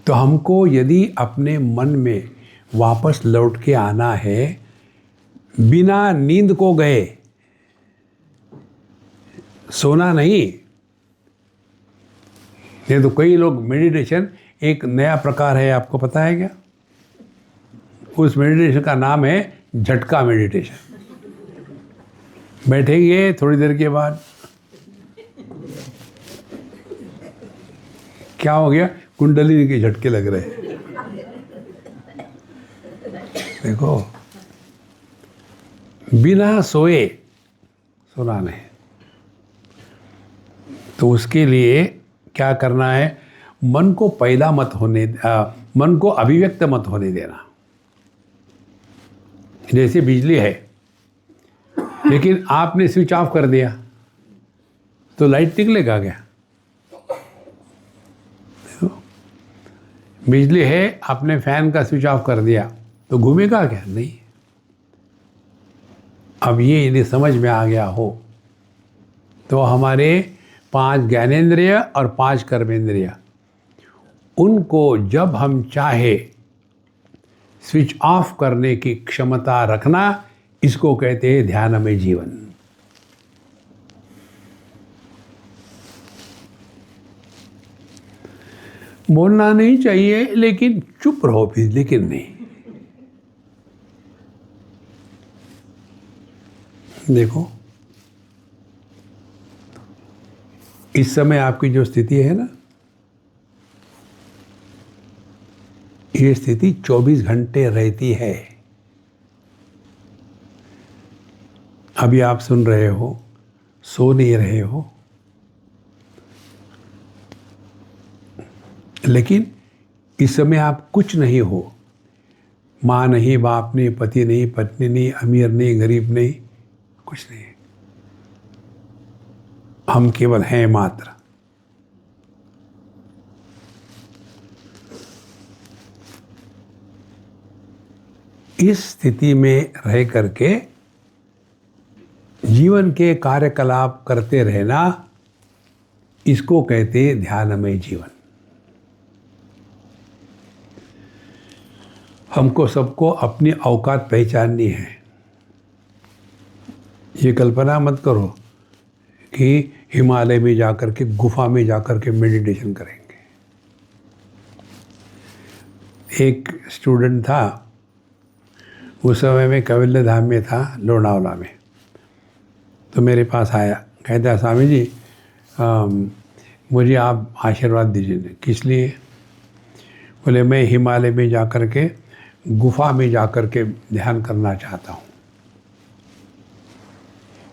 तो हमको यदि अपने मन में वापस लौट के आना है, बिना नींद को गए, सोना नहीं। ये तो कई लोग मेडिटेशन, एक नया प्रकार है, आपको पता है क्या? उस मेडिटेशन का नाम है झटका मेडिटेशन। बैठेंगे थोड़ी देर के बाद क्या हो गया, कुंडली के झटके लग रहे। देखो बिना सोए सोना नहीं। तो उसके लिए क्या करना है, मन को पैदा मत होने, मन को अभिव्यक्त मत होने देना। जैसे बिजली है, लेकिन आपने स्विच ऑफ कर दिया तो लाइट निकलेगा क्या? देखो बिजली है, आपने फैन का स्विच ऑफ कर दिया तो घूमेगा क्या? नहीं। अब ये यदि समझ में आ गया हो तो हमारे 5 ज्ञानेंद्रिय और 5 कर्मेंद्रिय, उनको जब हम चाहे स्विच ऑफ करने की क्षमता रखना, इसको कहते हैं ध्यानमय जीवन। बोलना नहीं चाहिए, लेकिन चुप रहो फिर, लेकिन नहीं। देखो इस समय आपकी जो स्थिति है ना, ये स्थिति 24 घंटे रहती है। अभी आप सुन रहे हो, सो नहीं रहे हो, लेकिन इस समय आप कुछ नहीं हो। माँ नहीं, बाप नहीं, पति नहीं, पत्नी नहीं, अमीर नहीं, गरीब नहीं, कुछ नहीं। हम केवल हैं मात्र। इस स्थिति में रह करके जीवन के कार्यकलाप करते रहना, इसको कहते हैं ध्यानमय जीवन। हमको सबको अपनी औकात पहचाननी है। ये कल्पना मत करो कि हिमालय में जाकर के, गुफा में जाकर के मेडिटेशन करेंगे। एक स्टूडेंट था, उस समय में कैवल्य धाम में था, लोनावला में। तो मेरे पास आया, कहता स्वामी जी मुझे आप आशीर्वाद दीजिए। किस लिए? बोले मैं हिमालय में जाकर के, गुफा में जाकर के ध्यान करना चाहता हूँ।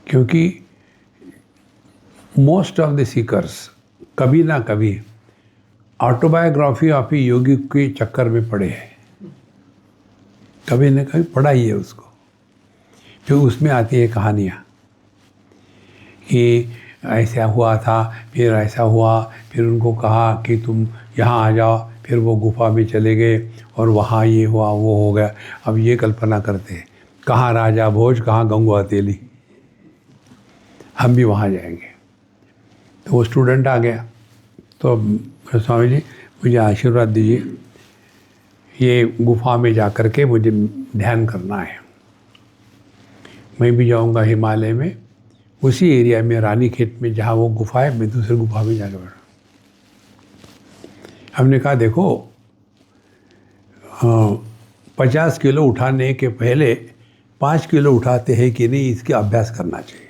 क्योंकि मोस्ट ऑफ द सीकर्स कभी ना कभी ऑटोबायोग्राफी ऑफ ए योगी के चक्कर में पड़े हैं। कभी ना कभी पढ़ा ही है उसको। फिर उसमें आती है कहानियाँ कि ऐसा हुआ था, फिर ऐसा हुआ, फिर उनको कहा कि तुम यहाँ आ जाओ, फिर वो गुफा में चले गए और वहाँ ये हुआ, वो हो गया। अब ये कल्पना करते हैं कहाँ राजा भोज, कहाँ गंगू तेली, हम भी वहाँ जाएंगे। तो वो स्टूडेंट आ गया, तो स्वामी जी मुझे आशीर्वाद दीजिए, ये गुफा में जा कर के मुझे ध्यान करना है। मैं भी जाऊंगा हिमालय में, उसी एरिया में रानी खेत में जहाँ वो गुफा है, मैं दूसरी गुफा में जाकर बैठा। हमने कहा देखो 50 किलो उठाने के पहले 5 किलो उठाते हैं कि नहीं, इसके अभ्यास करना चाहिए।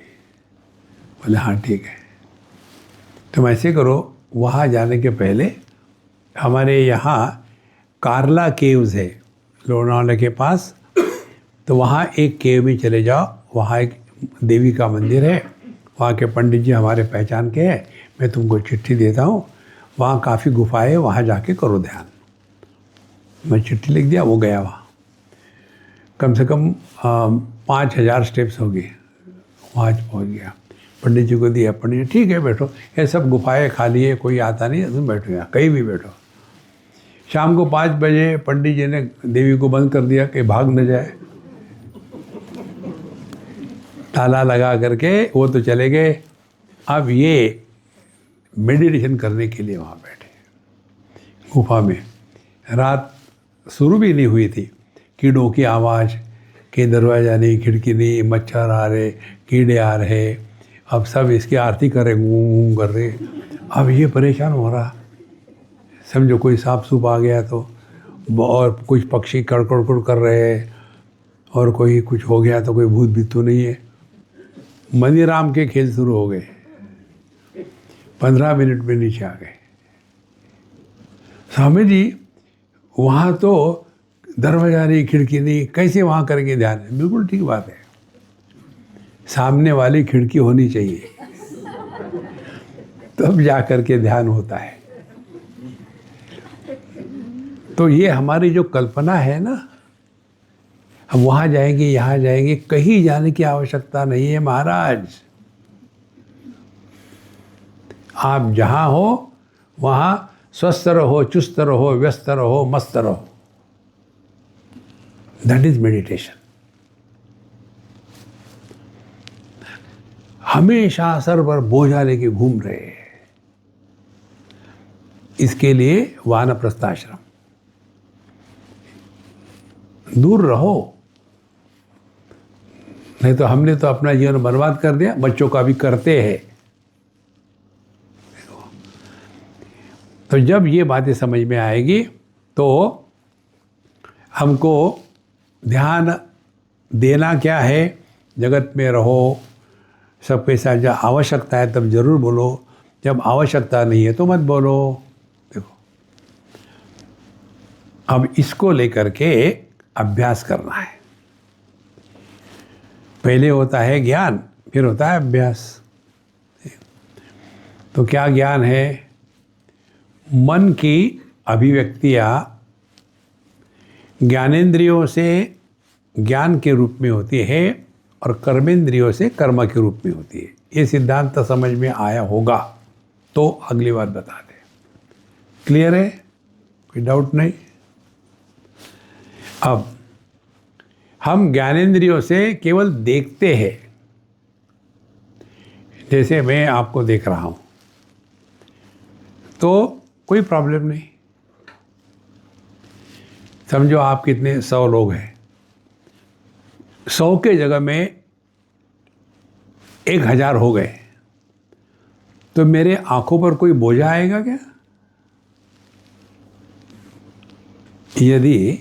बोले हाँ ठीक है। तुम ऐसे करो, वहाँ जाने के पहले हमारे यहाँ कार्ला केव्स है लोनावला के पास, तो वहाँ एक केव में चले जाओ, वहाँ एक देवी का मंदिर है, वहाँ के पंडित जी हमारे पहचान के हैं, मैं तुमको चिट्ठी देता हूँ, वहाँ काफ़ी गुफाएं है, वहाँ जाके करो ध्यान। मैं चिट्ठी लिख दिया, वो गया वहाँ, कम से कम 5000 स्टेप्स हो गए, वहाँ पहुँच गया, पंडित जी को दिया, पंडित जी ठीक है बैठो, ये सब गुफाएं खाली है, कोई आता नहीं है, तुम बैठो यहाँ कहीं भी बैठो। शाम को 5 बजे पंडित जी ने देवी को बंद कर दिया कि भाग न जाए, ताला लगा करके वो तो चले गए। अब ये मेडिटेशन करने के लिए वहाँ बैठे गुफा में। रात शुरू भी नहीं हुई थी, कीड़ों की आवाज़, कि दरवाज़ा नहीं, खिड़की नहीं, मच्छर आ रहे, कीड़े आ रहे, अब सब इसकी आरती कर रहे, घूम कर रहे। अब ये परेशान हो रहा, समझो कोई सांप सूप आ गया तो, और कुछ पक्षी कड़कड़ कर रहे हैं, और कोई कुछ हो गया तो कोई भूत भी तो नहीं है। मनीराम के खेल शुरू हो गए, 15 मिनट में नीचे आ गए। स्वामी जी वहाँ तो दरवाजा नहीं, खिड़की नहीं, कैसे वहाँ करेंगे ध्यान? बिल्कुल ठीक बात है, सामने वाली खिड़की होनी चाहिए, तब जा कर के ध्यान होता है। तो ये हमारी जो कल्पना है ना, हम वहाँ जाएंगे, यहाँ जाएंगे, कहीं जाने की आवश्यकता नहीं है महाराज। आप जहाँ हो वहाँ स्वस्थ रहो, चुस्त रहो, व्यस्त रहो, मस्त रहो। That is meditation. हमेशा सर पर बोझा लेके घूम रहे हैं, इसके लिए वानप्रस्थाश्रम, दूर रहो। नहीं तो हमने तो अपना जीवन बर्बाद कर दिया, बच्चों का भी करते हैं। तो जब ये बातें समझ में आएगी तो हमको ध्यान देना क्या है, जगत में रहो, सबके साथ जब आवश्यकता है तब जरूर बोलो, जब आवश्यकता नहीं है तो मत बोलो। देखो अब इसको लेकर के अभ्यास करना है। पहले होता है ज्ञान, फिर होता है अभ्यास। तो क्या ज्ञान है? मन की अभिव्यक्तियाँ ज्ञानेंद्रियों से ज्ञान के रूप में होती है और कर्मेंद्रियों से कर्म के रूप में होती है। ये सिद्धांत समझ में आया होगा तो अगली बात बता दें। क्लियर है? कोई डाउट नहीं? अब हम ज्ञानेंद्रियों से केवल देखते हैं, जैसे मैं आपको देख रहा हूँ तो कोई प्रॉब्लम नहीं। समझो आप कितने 100 लोग हैं, 100 के जगह में 1000 हो गए तो मेरे आंखों पर कोई बोझा आएगा क्या? यदि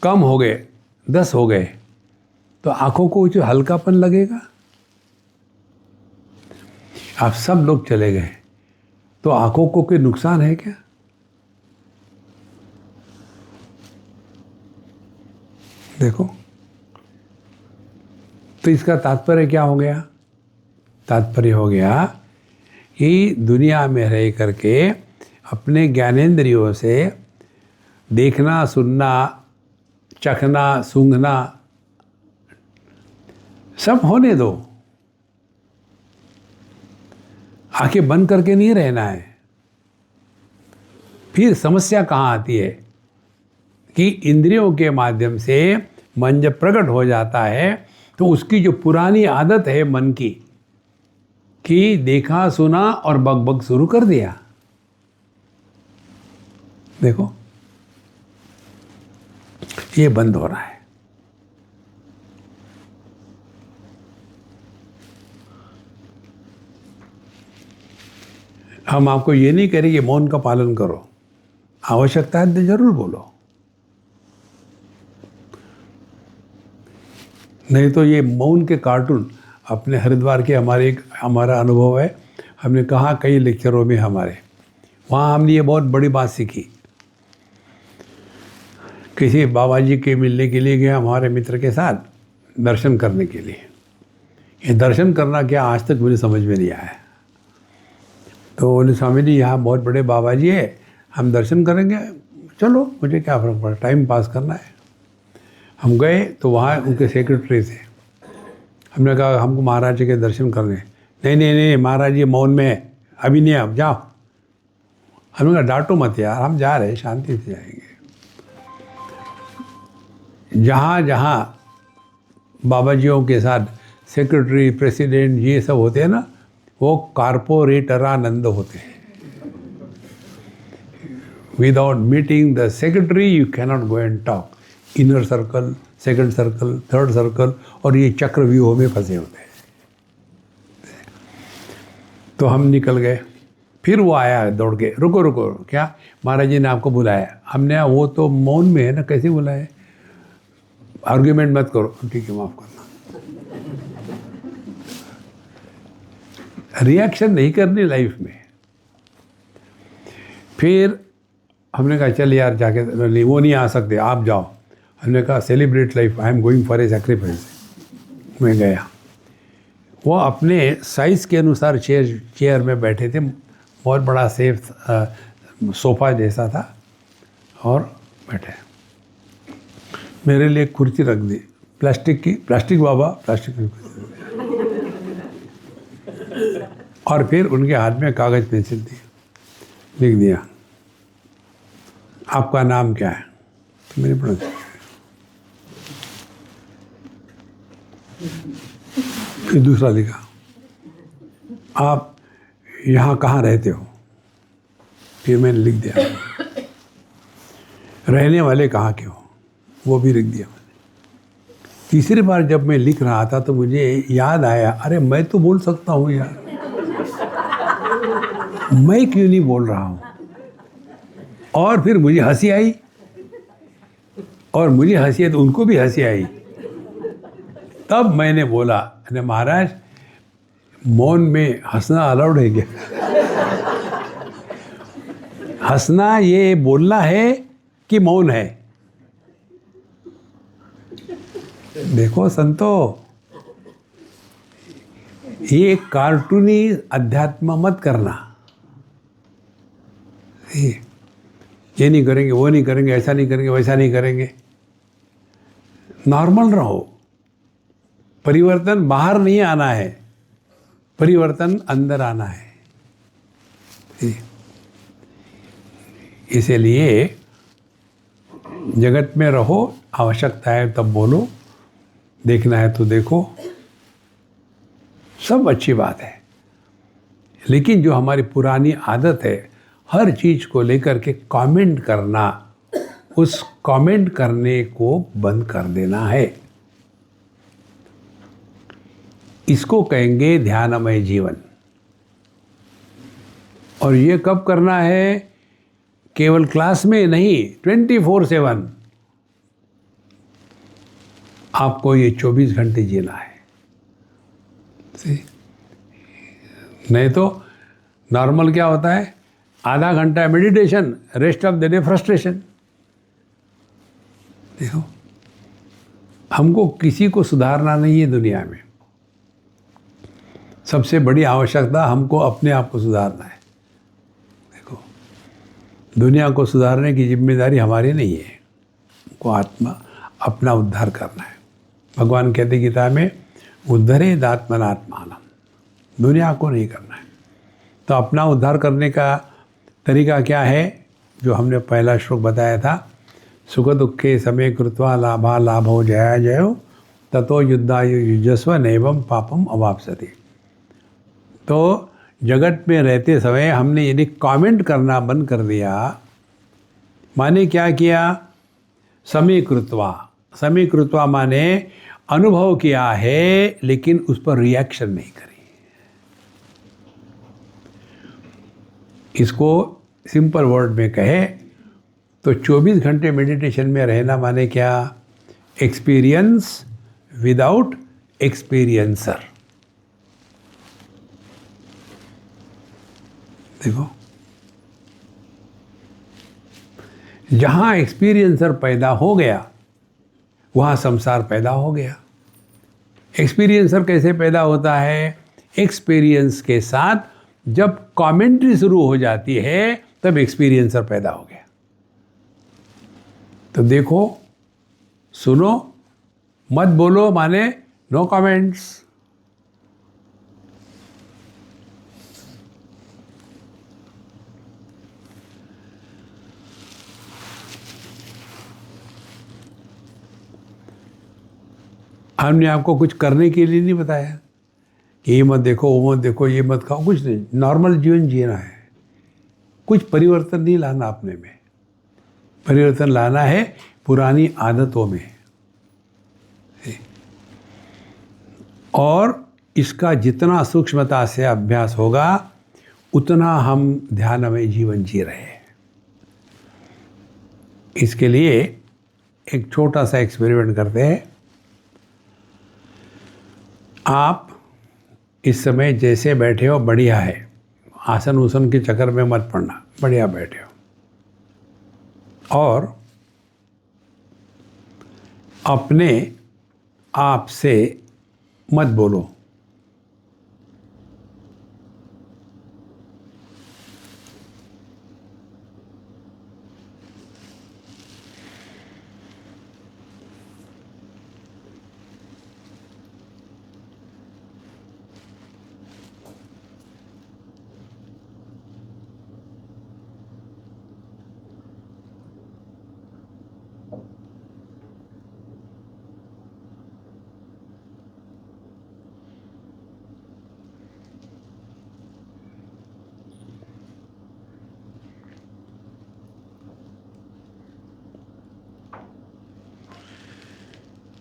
कम हो गए, 10 हो गए, तो आंखों को जो हल्कापन लगेगा। आप सब लोग चले गए तो आंखों को कोई नुकसान है क्या? देखो, तो इसका तात्पर्य क्या हो गया? तात्पर्य हो गया कि दुनिया में रह करके अपने ज्ञानेंद्रियों से देखना, सुनना, चखना, सूंघना सब होने दो। आंखें बंद करके नहीं रहना है। फिर समस्या कहाँ आती है कि इंद्रियों के माध्यम से मन जब प्रकट हो जाता है तो उसकी जो पुरानी आदत है मन की कि देखा सुना और बक बक शुरू कर दिया, देखो ये बंद हो रहा है। हम आपको ये नहीं कह रहे कि मौन का पालन करो, आवश्यकता है तो जरूर बोलो, नहीं तो ये मौन के कार्टून अपने हरिद्वार के हमारा अनुभव है। हमने कहा कई लेक्चरों में हमारे वहाँ हमने ये बहुत बड़ी बात सीखी। किसी बाबा जी के मिलने के लिए गया हमारे मित्र के साथ दर्शन करने के लिए। ये दर्शन करना क्या आज तक मुझे समझ में नहीं आया। तो बोले स्वामी जी यहाँ बहुत बड़े बाबा जी है, हम दर्शन करेंगे, चलो मुझे क्या फ़र्क पड़ा, टाइम पास करना है। हम गए तो वहाँ उनके सेक्रेटरी थे। हमने कहा हमको महाराज जी के दर्शन करने। नहीं नहीं नहीं महाराज जी मौन में है, अभी नहीं, आप जाओ। हमने कहा डांटो मत यार, हम जा रहे हैं, शांति से जाएंगे। जहाँ जहाँ बाबा जियों के साथ सेक्रेटरी प्रेसिडेंट ये सब होते हैं ना, वो कारपोरेटरानंद होते हैं। Without meeting the secretary you cannot go and talk. Inner circle, second circle, third circle, और ये चक्रव्यूह में फंसे होते हैं। तो हम निकल गए। फिर वो आया दौड़ के, रुको रुको, क्या महाराज जी ने आपको बुलाया? हमने वो तो मौन में है ना, कैसे बुलाए? आर्ग्यूमेंट मत करो। ठीक है, माफ़ करना। रिएक्शन नहीं करनी लाइफ में। फिर हमने कहा चल यार जाके, नहीं वो नहीं आ सकते, आप जाओ। हमने कहा celebrate life, I am going for a sacrifice. मैं गया। वो अपने साइज़ के अनुसार चेयर में बैठे थे। बहुत बड़ा सेफ सोफ़ा जैसा था, और बैठे। मेरे लिए कुर्सी रख दी, प्लास्टिक की, प्लास्टिक बाबा, प्लास्टिक की कुर्सी। और फिर उनके हाथ में कागज़ पेंसिल दी, लिख दिया आपका नाम क्या है? तो मैंने पढ़ा, फिर दूसरा लिखा आप यहाँ कहाँ रहते हो? फिर मैंने लिख दिया रहने वाले कहाँ के हो, वो भी लिख दिया मैंने। तीसरी बार जब मैं लिख रहा था तो मुझे याद आया, अरे मैं तो बोल सकता हूँ यार, मैं क्यों नहीं बोल रहा हूँ? और फिर मुझे हंसी आई, और मुझे हंसी आई तो उनको भी हंसी आई। तब मैंने बोला, अरे महाराज मौन में हंसना अलाउड है क्या? हंसना ये बोलना है कि मौन है? देखो संतो, ये कार्टूनी अध्यात्म मत करना। ये नहीं करेंगे, वो नहीं करेंगे, ऐसा नहीं करेंगे, वैसा नहीं करेंगे। नॉर्मल रहो। परिवर्तन बाहर नहीं आना है, परिवर्तन अंदर आना है। इसीलिए जगत में रहो, आवश्यकता है तब बोलो, देखना है तो देखो, सब अच्छी बात है। लेकिन जो हमारी पुरानी आदत है हर चीज़ को लेकर के कमेंट करना, उस कमेंट करने को बंद कर देना है। इसको कहेंगे ध्यानमय जीवन। और ये कब करना है? केवल क्लास में नहीं, 24/7 आपको ये 24 घंटे जीना है। नहीं तो नॉर्मल क्या होता है, आधा घंटा meditation, rest of the day frustration. देखो, हमको किसी को सुधारना नहीं है दुनिया में। सबसे बड़ी आवश्यकता हमको अपने आप को सुधारना है। देखो, दुनिया को सुधारने की जिम्मेदारी हमारी नहीं है, हमको अपना उद्धार करना है। भगवान कहते गीता में, उद्धरेद आत्मनात्मानम। दुनिया को नहीं करना है। तो अपना उद्धार करने का तरीका क्या है? जो हमने पहला श्लोक बताया था, सुख दुखे समय कृत्वा लाभा लाभो जया जयो ततो युद्धाय युजस्व नैवं पापम अवाप्स्यति। तो जगत में रहते समय हमने यदि कमेंट करना बंद कर दिया, माने क्या किया? समीकृत्वा माने अनुभव किया है लेकिन उस पर रिएक्शन नहीं करी। इसको सिंपल वर्ड में कहे तो 24 घंटे मेडिटेशन में रहना माने क्या? Experience without experiencer. देखो, जहां एक्सपीरियंसर पैदा हो गया वहां संसार पैदा हो गया। एक्सपीरियंसर कैसे पैदा होता है? एक्सपीरियंस के साथ जब कमेंट्री शुरू हो जाती है तब एक्सपीरियंसर पैदा हो गया। तो देखो, सुनो, मत बोलो माने नो कमेंट्स। हमने आपको कुछ करने के लिए नहीं बताया कि ये मत देखो, वो मत देखो, ये मत खाओ, कुछ नहीं। नॉर्मल जीवन जीना है। कुछ परिवर्तन नहीं लाना अपने में, परिवर्तन लाना है पुरानी आदतों में। और इसका जितना सूक्ष्मता से अभ्यास होगा उतना हम ध्यानमय जीवन जी रहे हैं। इसके लिए एक छोटा सा एक्सपेरिमेंट करते हैं। आप इस समय जैसे बैठे हो बढ़िया है, आसन उसन के चक्कर में मत पड़ना, बढ़िया बैठे हो। और अपने आप से मत बोलो।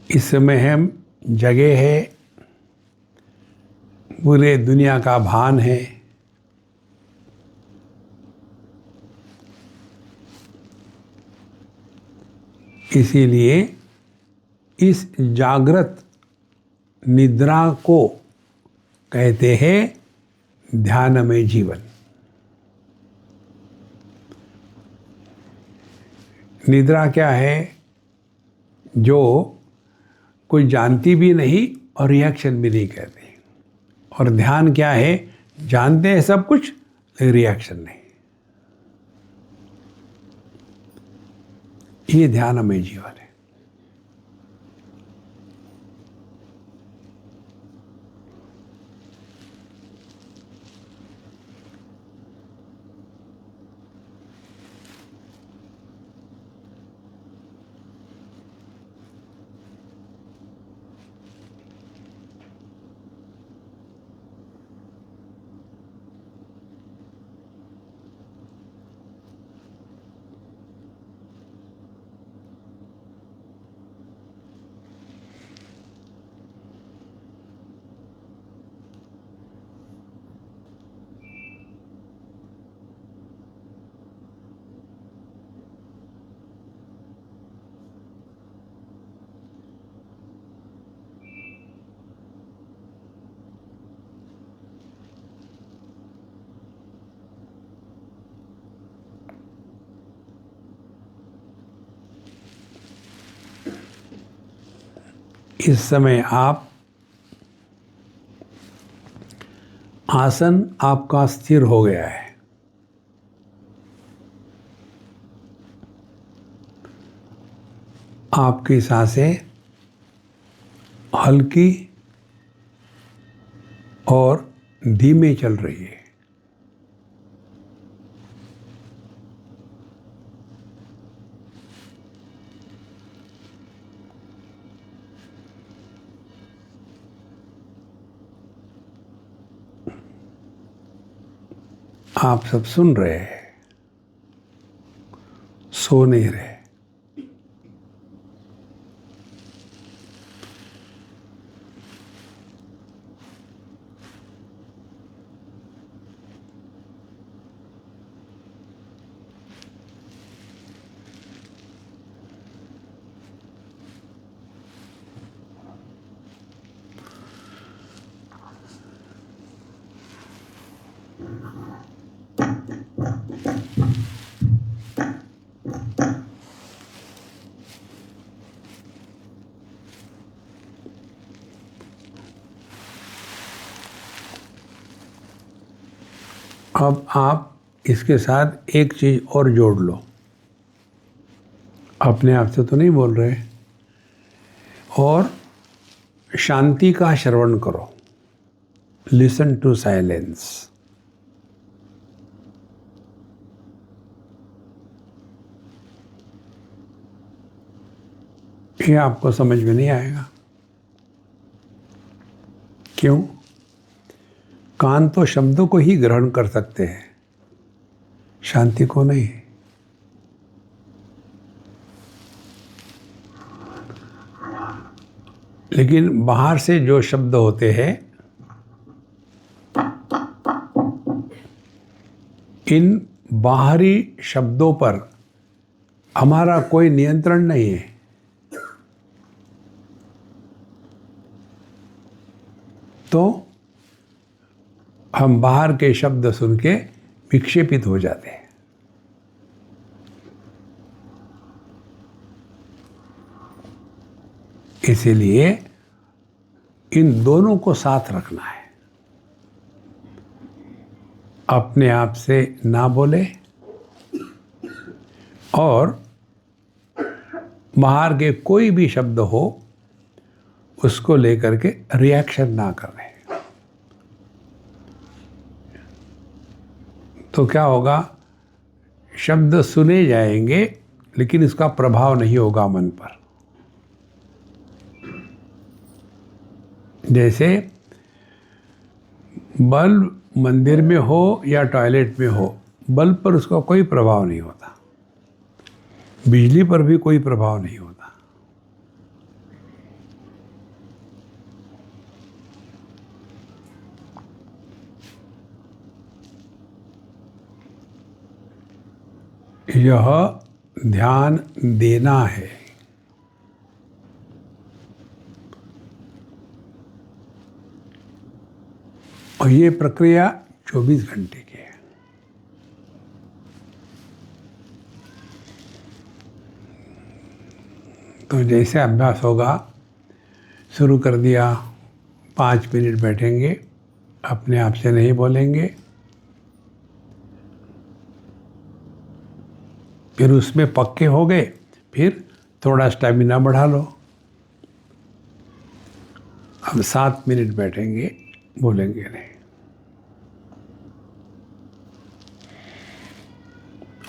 इस समय हम जगह है, पूरे दुनिया का भान है। इसीलिए इस जागृत निद्रा को कहते हैं ध्यानमय जीवन। निद्रा क्या है? जो कोई जानती भी नहीं और रिएक्शन भी नहीं करती। और ध्यान क्या है? जानते हैं सब कुछ, रिएक्शन नहीं। ये ध्यानमय जीवन है। इस समय आप आसन आपका स्थिर हो गया है। आपकी सांसें हल्की और धीमे चल रही है। आप सब सुन रहे हैं, सो नहीं रहे। अब आप इसके साथ एक चीज और जोड़ लो। अपने आप से तो नहीं बोल रहे, और शांति का श्रवण करो। Listen to silence. ये आपको समझ में नहीं आएगा। क्यों? कान तो शब्दों को ही ग्रहण कर सकते हैं, शांति को नहीं। लेकिन बाहर से जो शब्द होते हैं, इन बाहरी शब्दों पर हमारा कोई नियंत्रण नहीं है। तो हम बाहर के शब्द सुन के विक्षेपित हो जाते हैं। इसीलिए इन दोनों को साथ रखना है। अपने आप से ना बोले और बाहर के कोई भी शब्द हो उसको लेकर के रिएक्शन ना करें। तो क्या होगा? शब्द सुने जाएंगे लेकिन इसका प्रभाव नहीं होगा मन पर। जैसे बल्ब मंदिर में हो या टॉयलेट में हो, बल्ब पर उसका कोई प्रभाव नहीं होता, बिजली पर भी कोई प्रभाव नहीं होता। यह ध्यान देना है। और ये प्रक्रिया 24 घंटे की है। तो जैसे अभ्यास होगा, शुरू कर दिया, 5 मिनट बैठेंगे, अपने आप से नहीं बोलेंगे, फिर उसमें पक्के हो गए, फिर थोड़ा स्टैमिना बढ़ा लो। अब 7 मिनट बैठेंगे, बोलेंगे नहीं।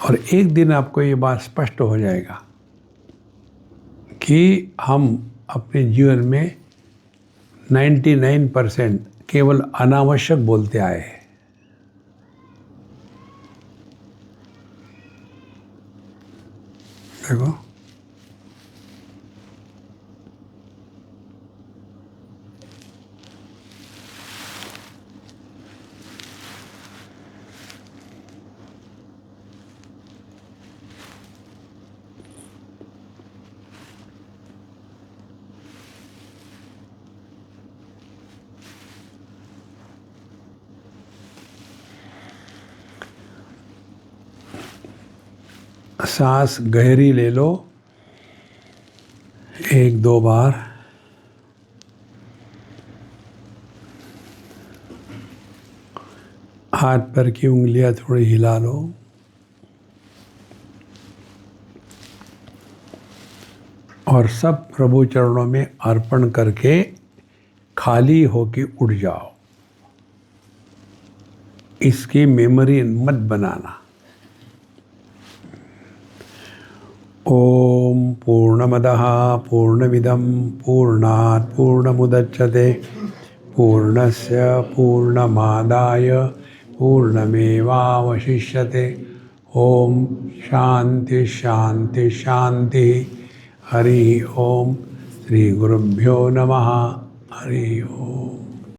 और एक दिन आपको ये बात स्पष्ट हो जाएगा कि हम अपने जीवन में 99% केवल अनावश्यक बोलते आए हैं। देखो, सांस गहरी ले लो, 1-2 बार। हाथ पैर की उंगलियां थोड़ी हिला लो। और सब प्रभु चरणों में अर्पण करके खाली होके उठ जाओ। इसकी मेमोरी मत बनाना। ओम पूर्णमदः पूर्णमिदं पूर्णात् पूर्णमुदच्यते पूर्णस्य पूर्णमादाय पूर्णमेवावशिष्यते। ओम शांति शांति शांति। हरि ओम। श्री गुरुभ्यो नमः। हरि ओम।